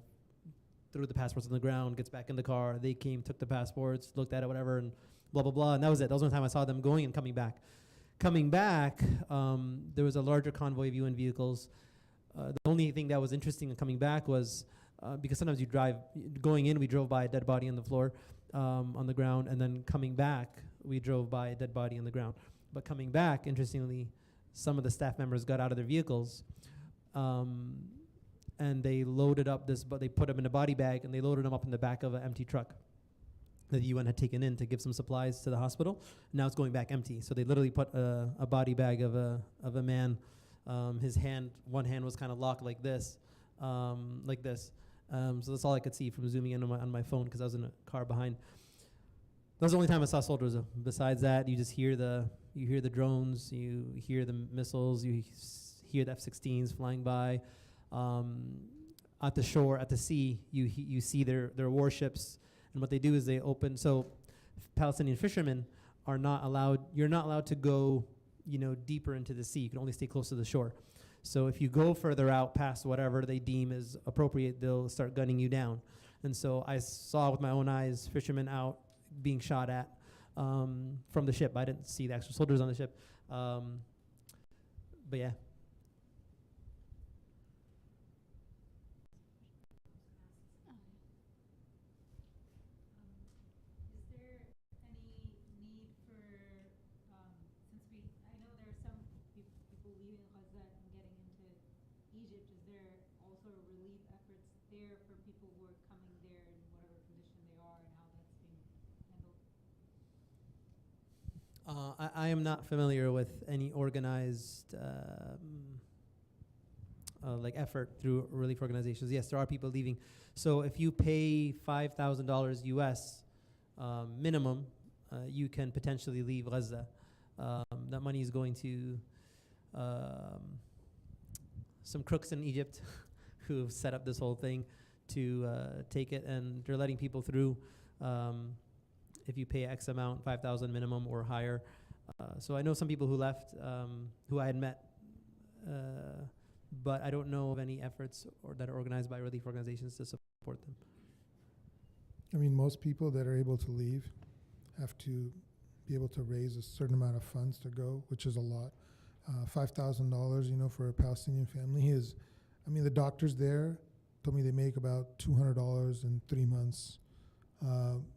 threw the passports on the ground, gets back in the car. They came, took the passports, looked at it, whatever, and blah, blah, blah. And that was it. That was the only time I saw them going and coming back. Coming back, there was a larger convoy of UN vehicles. The only thing that was interesting in coming back was, because sometimes you drive, going in, we drove by a dead body on the floor, on the ground, and then coming back, we drove by a dead body on the ground. But coming back, interestingly, some of the staff members got out of their vehicles, and they loaded up but they put them in a body bag, and they loaded them up in the back of an empty truck that the UN had taken in to give some supplies to the hospital. Now it's going back empty. So they literally put a body bag of a man. His hand, one hand was kind of locked like this. So that's all I could see from zooming in on my phone because I was in a car behind. That was the only time I saw soldiers. Besides that, you just hear the drones, you hear the missiles, you hear the F-16s flying by. At the shore, at the sea, you see their warships, and what they do is they open. So Palestinian fishermen are not allowed. You're not allowed to go, you know, deeper into the sea. You can only stay close to the shore. So if you go further out past whatever they deem is appropriate, they'll start gunning you down. And so I saw with my own eyes fishermen out being shot at from the ship. I didn't see the actual soldiers on the ship, but yeah. I am not familiar with any organized like effort through relief organizations. Yes, there are people leaving. So if you pay $5,000 US minimum, you can potentially leave Gaza. That money is going to some crooks in Egypt who've set up this whole thing to take it, and they're letting people through. If you pay X amount, 5,000 minimum or higher. So I know some people who left, who I had met, but I don't know of any efforts that are organized by relief organizations to support them. I mean, most people that are able to leave have to be able to raise a certain amount of funds to go, which is a lot. $5,000, you know, for a Palestinian family is, I mean, the doctors there told me they make about $200 in 3 months.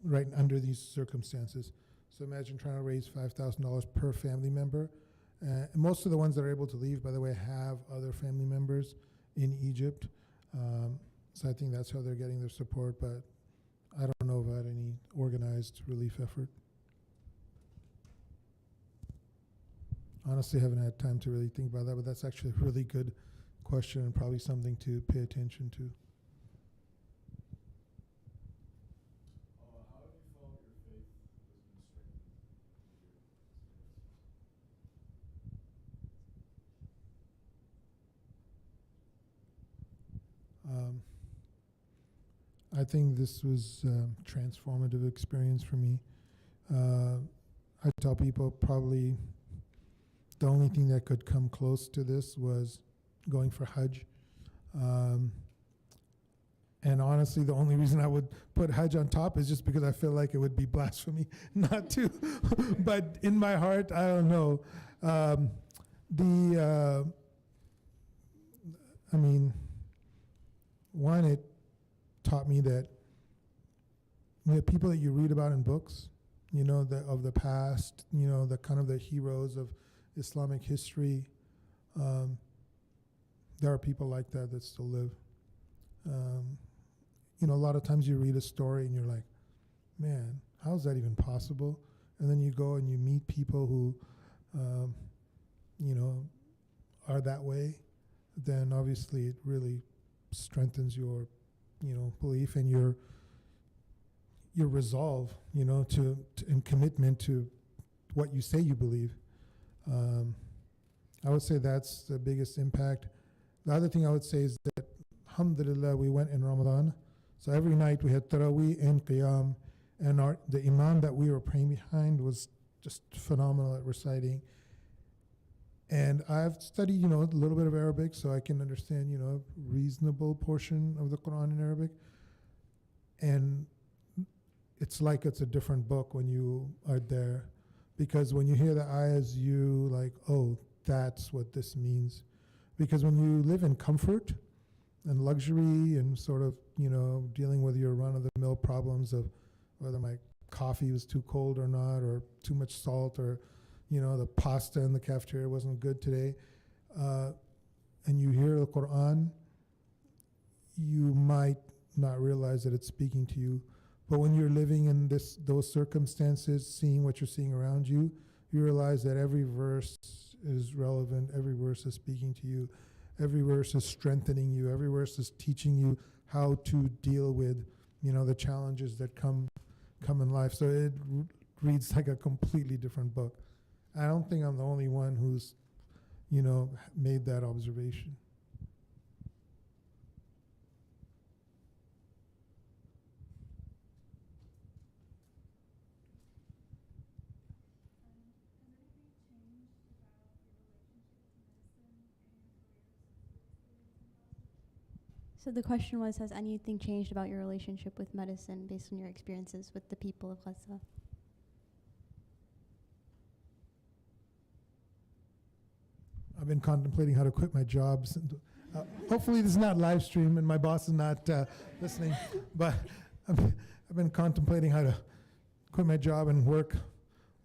Right under these circumstances. So imagine trying to raise $5,000 per family member. And most of the ones that are able to leave, by the way, have other family members in Egypt. So I think that's how they're getting their support, but I don't know about any organized relief effort. Honestly, I haven't had time to really think about that, but that's actually a really good question and probably something to pay attention to. I think this was a transformative experience for me. I tell people probably the only thing that could come close to this was going for Hajj. And honestly, the only reason I would put Hajj on top is just because I feel like it would be blasphemy not to. But in my heart, I don't know. I mean, one, it taught me that the people that you read about in books, you know, of the past, you know, the kind of the heroes of Islamic history, there are people like that that still live. You know, a lot of times you read a story and you're like, man, how is that even possible? And then you go and you meet people who, you know, are that way. Then obviously it really strengthens your, you know, belief and your resolve, you know, to and commitment to what you say you believe. I would say that's the biggest impact. The other thing I would say is that, alhamdulillah, we went in Ramadan. So every night we had Taraweeh and Qiyam, and the imam that we were praying behind was just phenomenal at reciting. And I've studied, you know, a little bit of Arabic, so I can understand, you know, a reasonable portion of the Quran in Arabic. And it's like it's a different book when you are there, because when you hear the ayahs, you like, oh, that's what this means. Because when you live in comfort and luxury and sort of, you know, dealing with your run-of-the-mill problems of whether my coffee was too cold or not, or too much salt, or, you know, the pasta in the cafeteria wasn't good today, and you hear the Quran, you might not realize that it's speaking to you. But when you're living in those circumstances, seeing what you're seeing around you, you realize that every verse is relevant, every verse is speaking to you, every verse is strengthening you, every verse is teaching you how to deal with, you know, the challenges that come in life. So it reads like a completely different book. I don't think I'm the only one who's, you know, made that observation. So the question was, has anything changed about your relationship with medicine based on your experiences with the people of Gaza? I've been contemplating how to quit my job. Hopefully this is not live stream and my boss is not listening, but I've been contemplating how to quit my job and work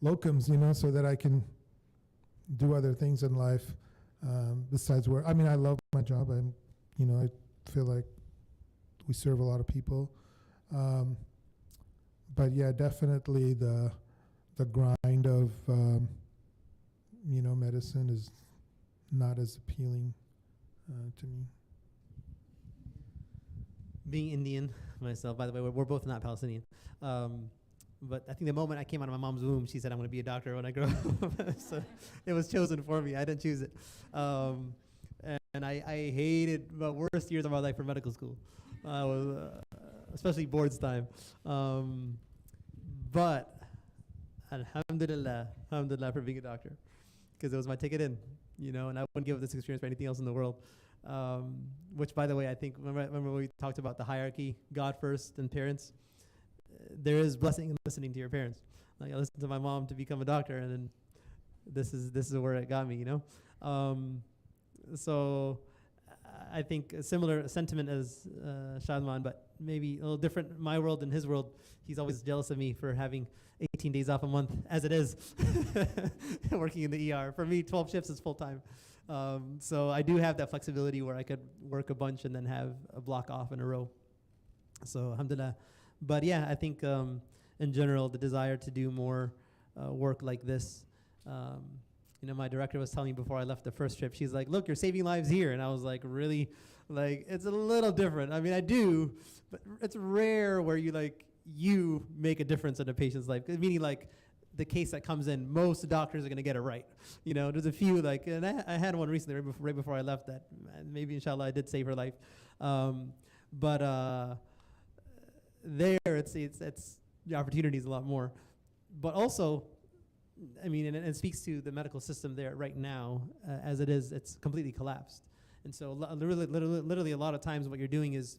locums, you know, so that I can do other things in life besides work. I mean, I love my job. You know, I feel like we serve a lot of people. But yeah, definitely the grind of, you know, medicine is not as appealing to me. Being Indian myself, by the way, we're both not Palestinian. But I think the moment I came out of my mom's womb, she said, I'm going to be a doctor when I grow up. So it was chosen for me. I didn't choose it. And I hated the worst years of my life for medical school. I was, especially boards time. But alhamdulillah for being a doctor, because it was my ticket in, you know, and I wouldn't give up this experience for anything else in the world. Which, by the way, I think, remember we talked about the hierarchy, God first and parents? There is blessing in listening to your parents. Like, I listened to my mom to become a doctor, and then this is where it got me, you know? So I think a similar sentiment as Shadman, but maybe a little different. My world and his world, he's always jealous of me for having 18 days off a month, as it is, working in the ER. For me, 12 shifts is full time. So I do have that flexibility where I could work a bunch and then have a block off in a row. So alhamdulillah. But yeah, I think in general, the desire to do more work like this. You know, my director was telling me before I left the first trip, she's like, look, you're saving lives here. And I was like, really? Like, it's a little different. I mean, I do, but it's rare where you make a difference in a patient's life. Meaning, like, the case that comes in, most doctors are going to get it right. You know, there's a few, like, and I had one recently right before I left that maybe, inshallah, I did save her life. But there, it's the opportunity is a lot more. but also, I mean, and it speaks to the medical system there right now, as it is, it's completely collapsed. And so literally a lot of times what you're doing is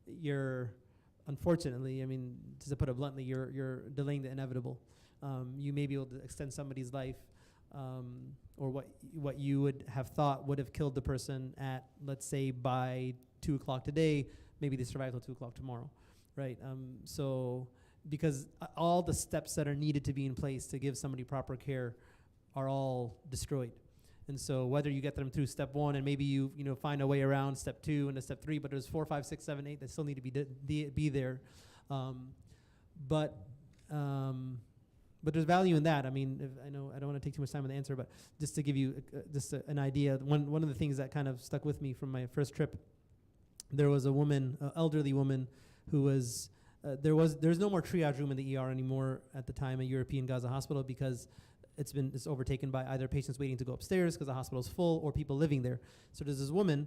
you're, unfortunately, I mean, to put it bluntly, you're delaying the inevitable. You may be able to extend somebody's life, or what you would have thought would have killed the person at, let's say, by 2 o'clock today, maybe they survive till 2 o'clock tomorrow, right? So because all the steps that are needed to be in place to give somebody proper care are all destroyed. And so whether you get them through step 1 and maybe you find a way around step 2 and step 3, but there's 4, 5, 6, 7, 8 that still need to be there. But there's value in that. I mean, I know I don't want to take too much time on the answer, but just to give you an idea, one of the things that kind of stuck with me from my first trip, there was a woman, an elderly woman, who was there's no more triage room in the ER anymore at the time at European Gaza Hospital, because it's overtaken by either patients waiting to go upstairs because the hospital's full, or people living there. So there's this woman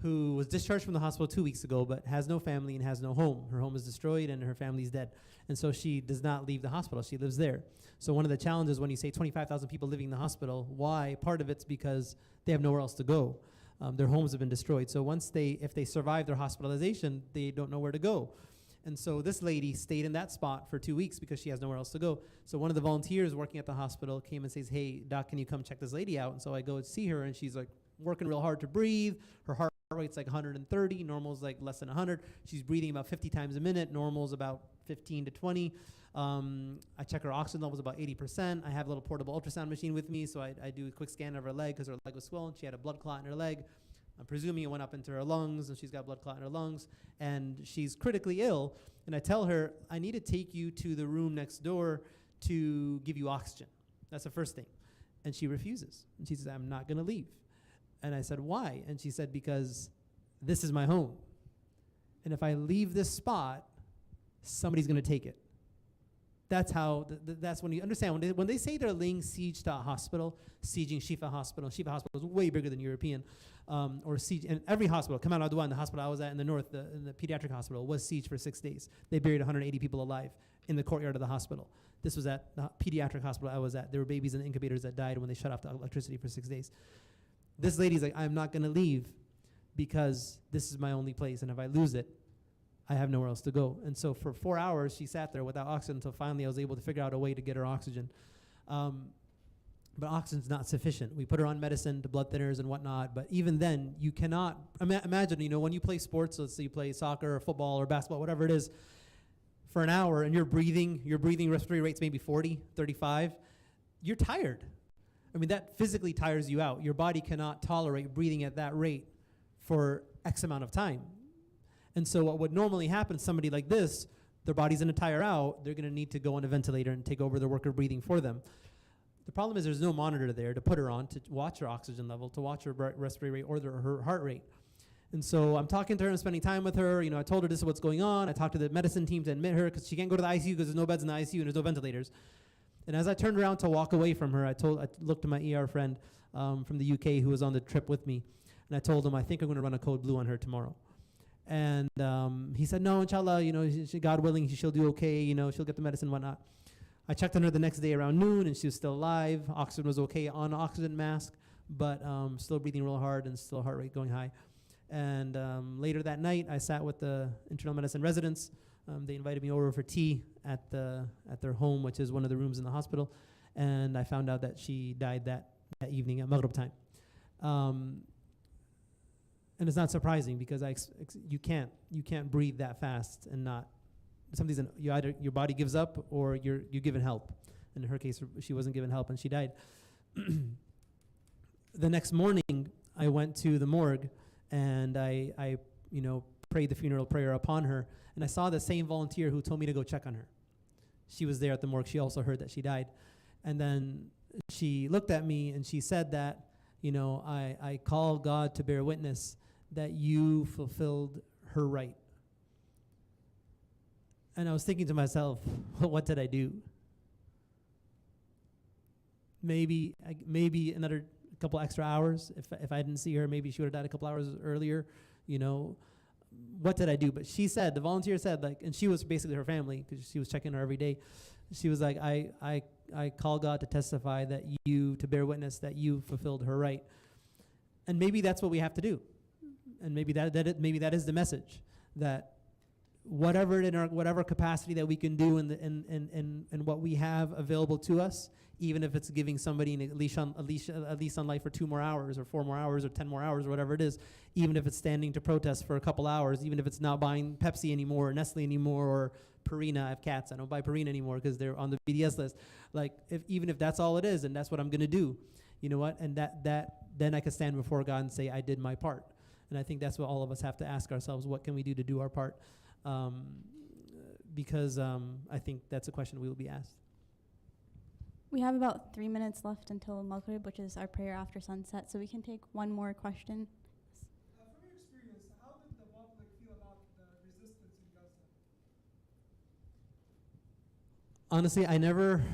who was discharged from the hospital 2 weeks ago, but has no family and has no home. Her home is destroyed and her family's dead. And so she does not leave the hospital. She lives there. So one of the challenges when you say 25,000 people living in the hospital, why? Part of it's because they have nowhere else to go. Their homes have been destroyed. So if they survive their hospitalization, they don't know where to go. And so this lady stayed in that spot for 2 weeks because she has nowhere else to go. So one of the volunteers working at the hospital came and says, "Hey, doc, can you come check this lady out?" And so I go and see her, and she's like working real hard to breathe. Her heart rate's like 130. Normal's like less than 100. She's breathing about 50 times a minute. Normal's about 15 to 20. I check her oxygen levels about 80%. I have a little portable ultrasound machine with me, so I do a quick scan of her leg because her leg was swollen. She had a blood clot in her leg. I'm presuming it went up into her lungs, and she's got blood clot in her lungs, and she's critically ill. And I tell her, I need to take you to the room next door to give you oxygen. That's the first thing. And she refuses. And she says, "I'm not going to leave." And I said, "Why?" And she said, "Because this is my home. And if I leave this spot, somebody's going to take it." That's how, that's when you understand, when they say they're laying siege to a hospital, sieging Shifa Hospital is way bigger than European, or siege, and every hospital, Kamal Adwan, the hospital I was at in the north, the pediatric hospital, was sieged for 6 days. They buried 180 people alive in the courtyard of the hospital. This was at the pediatric hospital I was at. There were babies in the incubators that died when they shut off the electricity for 6 days. This lady's like, "I'm not gonna leave because this is my only place, and if I lose it, I have nowhere else to go." And so for 4 hours, she sat there without oxygen until finally I was able to figure out a way to get her oxygen. But oxygen's not sufficient. We put her on medicine, the blood thinners and whatnot, but even then, you cannot, imagine, when you play sports, let's say you play soccer or football or basketball, whatever it is, for an hour, and your breathing respiratory rate's maybe 40, 35, you're tired. I mean, that physically tires you out. Your body cannot tolerate breathing at that rate for X amount of time. And so what would normally happen, somebody like this, their body's gonna tire out, they're gonna need to go on a ventilator and take over the worker breathing for them. The problem is there's no monitor there to put her on to watch her oxygen level, to watch her respiratory rate or her heart rate. And so I'm talking to her and spending time with her. I told her this is what's going on. I talked to the medicine team to admit her because she can't go to the ICU because there's no beds in the ICU and there's no ventilators. And as I turned around to walk away from her, I looked to my ER friend from the UK who was on the trip with me, and I told him, "I think I'm gonna run a code blue on her tomorrow." And he said, "No, inshallah, God willing, she'll do okay, she'll get the medicine and whatnot." I checked on her the next day around noon, and she was still alive. Oxygen was okay on an oxygen mask, but still breathing real hard and still heart rate going high. And later that night, I sat with the internal medicine residents. They invited me over for tea at their home, which is one of the rooms in the hospital. And I found out that she died that evening at Maghrib time. And it's not surprising because you can't breathe that fast and not. Either your body gives up or you're given help. And in her case, she wasn't given help and she died. The next morning, I went to the morgue and I prayed the funeral prayer upon her. And I saw the same volunteer who told me to go check on her. She was there at the morgue. She also heard that she died. And then she looked at me and she said that, I call God to bear witness that you fulfilled her right. And I was thinking to myself, what did I do? Maybe another couple extra hours. If I didn't see her, maybe she would have died a couple hours earlier. What did I do? But she said, the volunteer said, and she was basically her family because she was checking her every day. She was like, I call God to testify that to bear witness that you fulfilled her right. And maybe that's what we have to do. And maybe that is the message, that whatever capacity that we can do in what we have available to us, even if it's giving somebody at least on life for 2 more hours or 4 more hours or 10 more hours or whatever it is, even if it's standing to protest for a couple hours, even if it's not buying Pepsi anymore or Nestle anymore or Purina. I have cats. I don't buy Purina anymore because they're on the BDS list. Like, even if that's all it is and that's what I'm going to do, you know what? And then I can stand before God and say, I did my part. And I think that's what all of us have to ask ourselves. What can we do to do our part? Because I think that's a question we will be asked. We have about 3 minutes left until Maghrib, which is our prayer after sunset, so we can take one more question. From your experience, how did the public feel about the resistance in Gaza? Honestly, I never...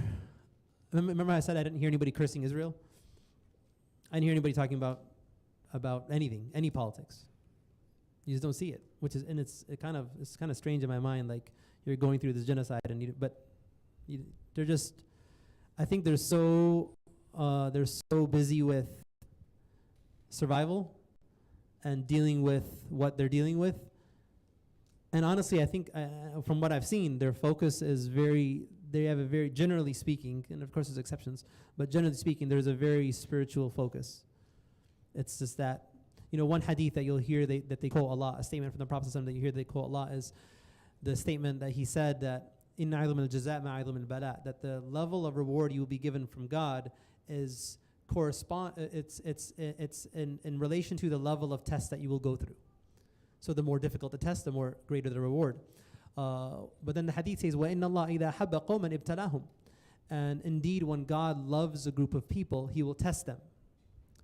Remember I said I didn't hear anybody cursing Israel? I didn't hear anybody talking about anything, any politics. You just don't see it, it's kind of strange in my mind. Like, you're going through this genocide, they're just... I think they're so busy with survival and dealing with what they're dealing with. And honestly, I think from what I've seen, their focus is they have a very, generally speaking, and of course there's exceptions, but generally speaking, there's a very spiritual focus. It's just that, one hadith that you'll hear that they quote a lot, a statement from the Prophet ﷺ that you hear they quote a lot, is the statement that he said that that the level of reward you will be given from God is it's in relation to the level of test that you will go through. So the more difficult the test, the more greater the reward. But then the hadith says, وَإِنَّ اللَّهَ إِذَا حَبَّ قَوْمًا ابْتَلَاهُمْ. And indeed, when God loves a group of people, He will test them.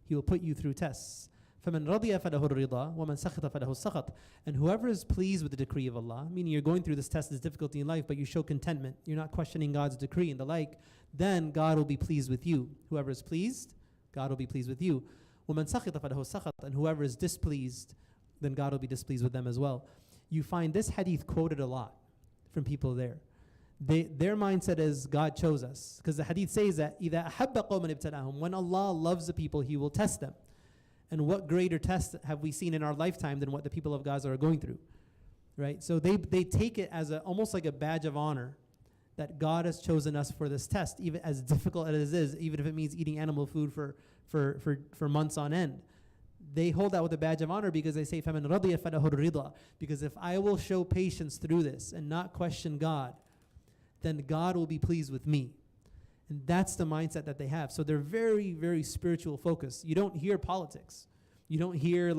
He will put you through tests. فَمَنْ رَضِيَ فَلَهُ الرِّضَى وَمَنْ سَخِطَ فَلَهُ السَّخَطُ. And whoever is pleased with the decree of Allah, meaning you're going through this test, this difficulty in life, but you show contentment, you're not questioning God's decree and the like, then God will be pleased with you. Whoever is pleased, God will be pleased with you. وَمَنْ سَخِطَ فَلَهُ السَّخَطُ. And whoever is displeased, then God will be displeased with them as well. You find this hadith quoted a lot from people there. Their mindset is God chose us. Because the hadith says that إِذَا أَحَبَّ قَوْمًا ابْتَلَاهُم. When Allah loves the people, He will test them. And what greater test have we seen in our lifetime than what the people of Gaza are going through, right? So they take it as almost like a badge of honor that God has chosen us for this test, even as difficult as it is, even if it means eating animal food for months on end. They hold that with a badge of honor because they say, فَمَنْ رَضِيَ فَلَهُ الرِّضَى. Because if I will show patience through this and not question God, then God will be pleased with me. And that's the mindset that they have. So they're very, very spiritual focused. You don't hear politics. You don't hear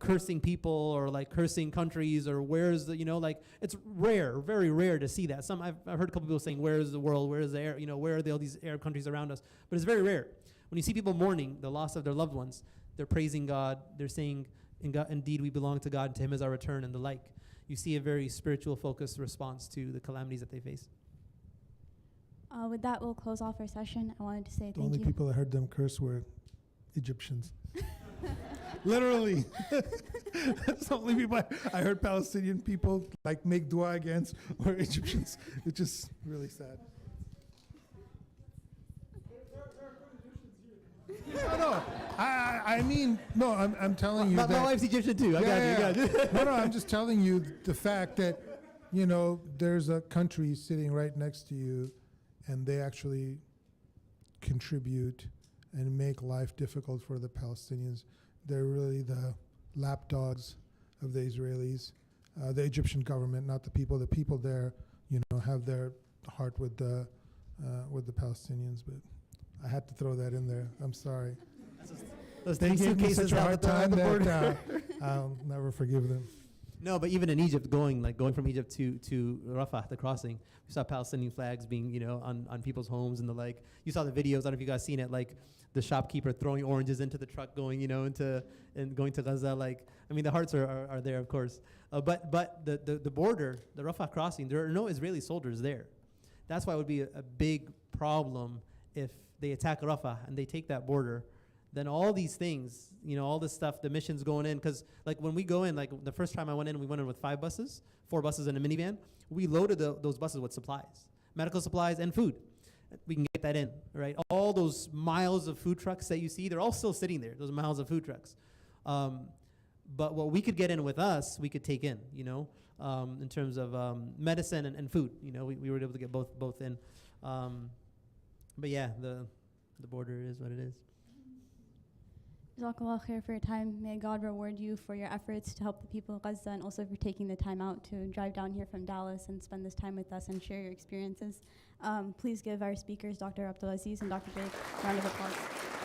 cursing people or like cursing countries or where's the, it's rare, very rare to see that. I've heard a couple people saying, where is the world? Where is the air? Where are all these Arab countries around us? But it's very rare. When you see people mourning the loss of their loved ones, they're praising God. They're saying, indeed, we belong to God, and to Him is our return, and the like. You see a very spiritual focused response to the calamities that they face. With that, we'll close off our session. I wanted to say The thank only you. people that heard them curse were Egyptians. Literally. That's the only people I heard Palestinian people make dua against were Egyptians. It's just really sad. I'm telling you My that. wife's Egyptian too. I got you. No, I'm just telling you the fact that, there's a country sitting right next to you and they actually contribute and make life difficult for the Palestinians. They're really the lapdogs of the Israelis, the Egyptian government, not the people. The people there, have their heart with the Palestinians. But I had to throw that in there. I'm sorry. They gave me such a hard time that I'll never forgive them. No, but even in Egypt, going from Egypt to Rafah, the crossing, we saw Palestinian flags being, on people's homes and the like. You saw the videos. I don't know if you guys seen it, like the shopkeeper throwing oranges into the truck, going, going to Gaza. The hearts are there, of course. But the border, the Rafah crossing, there are no Israeli soldiers there. That's why it would be a big problem if they attack Rafah and they take that border. Then all these things, all this stuff, the missions going in, because when we go in, the first time I went in, we went in with 4 buses and a minivan. We loaded those buses with supplies. medical supplies, and food. We can get that in, right? All those miles of food trucks that you see, they're all still sitting there, those miles of food trucks. But what we could get in with us, we could take in, you know, in terms of medicine and food. You know, we were able to get both in. But yeah, the border is what it is. Jazakallah khair for your time. May God reward you for your efforts to help the people of Gaza, and also for taking the time out to drive down here from Dallas and spend this time with us and share your experiences. Please give our speakers, Dr. Abdul Azeez and Dr. Baig, a round of applause.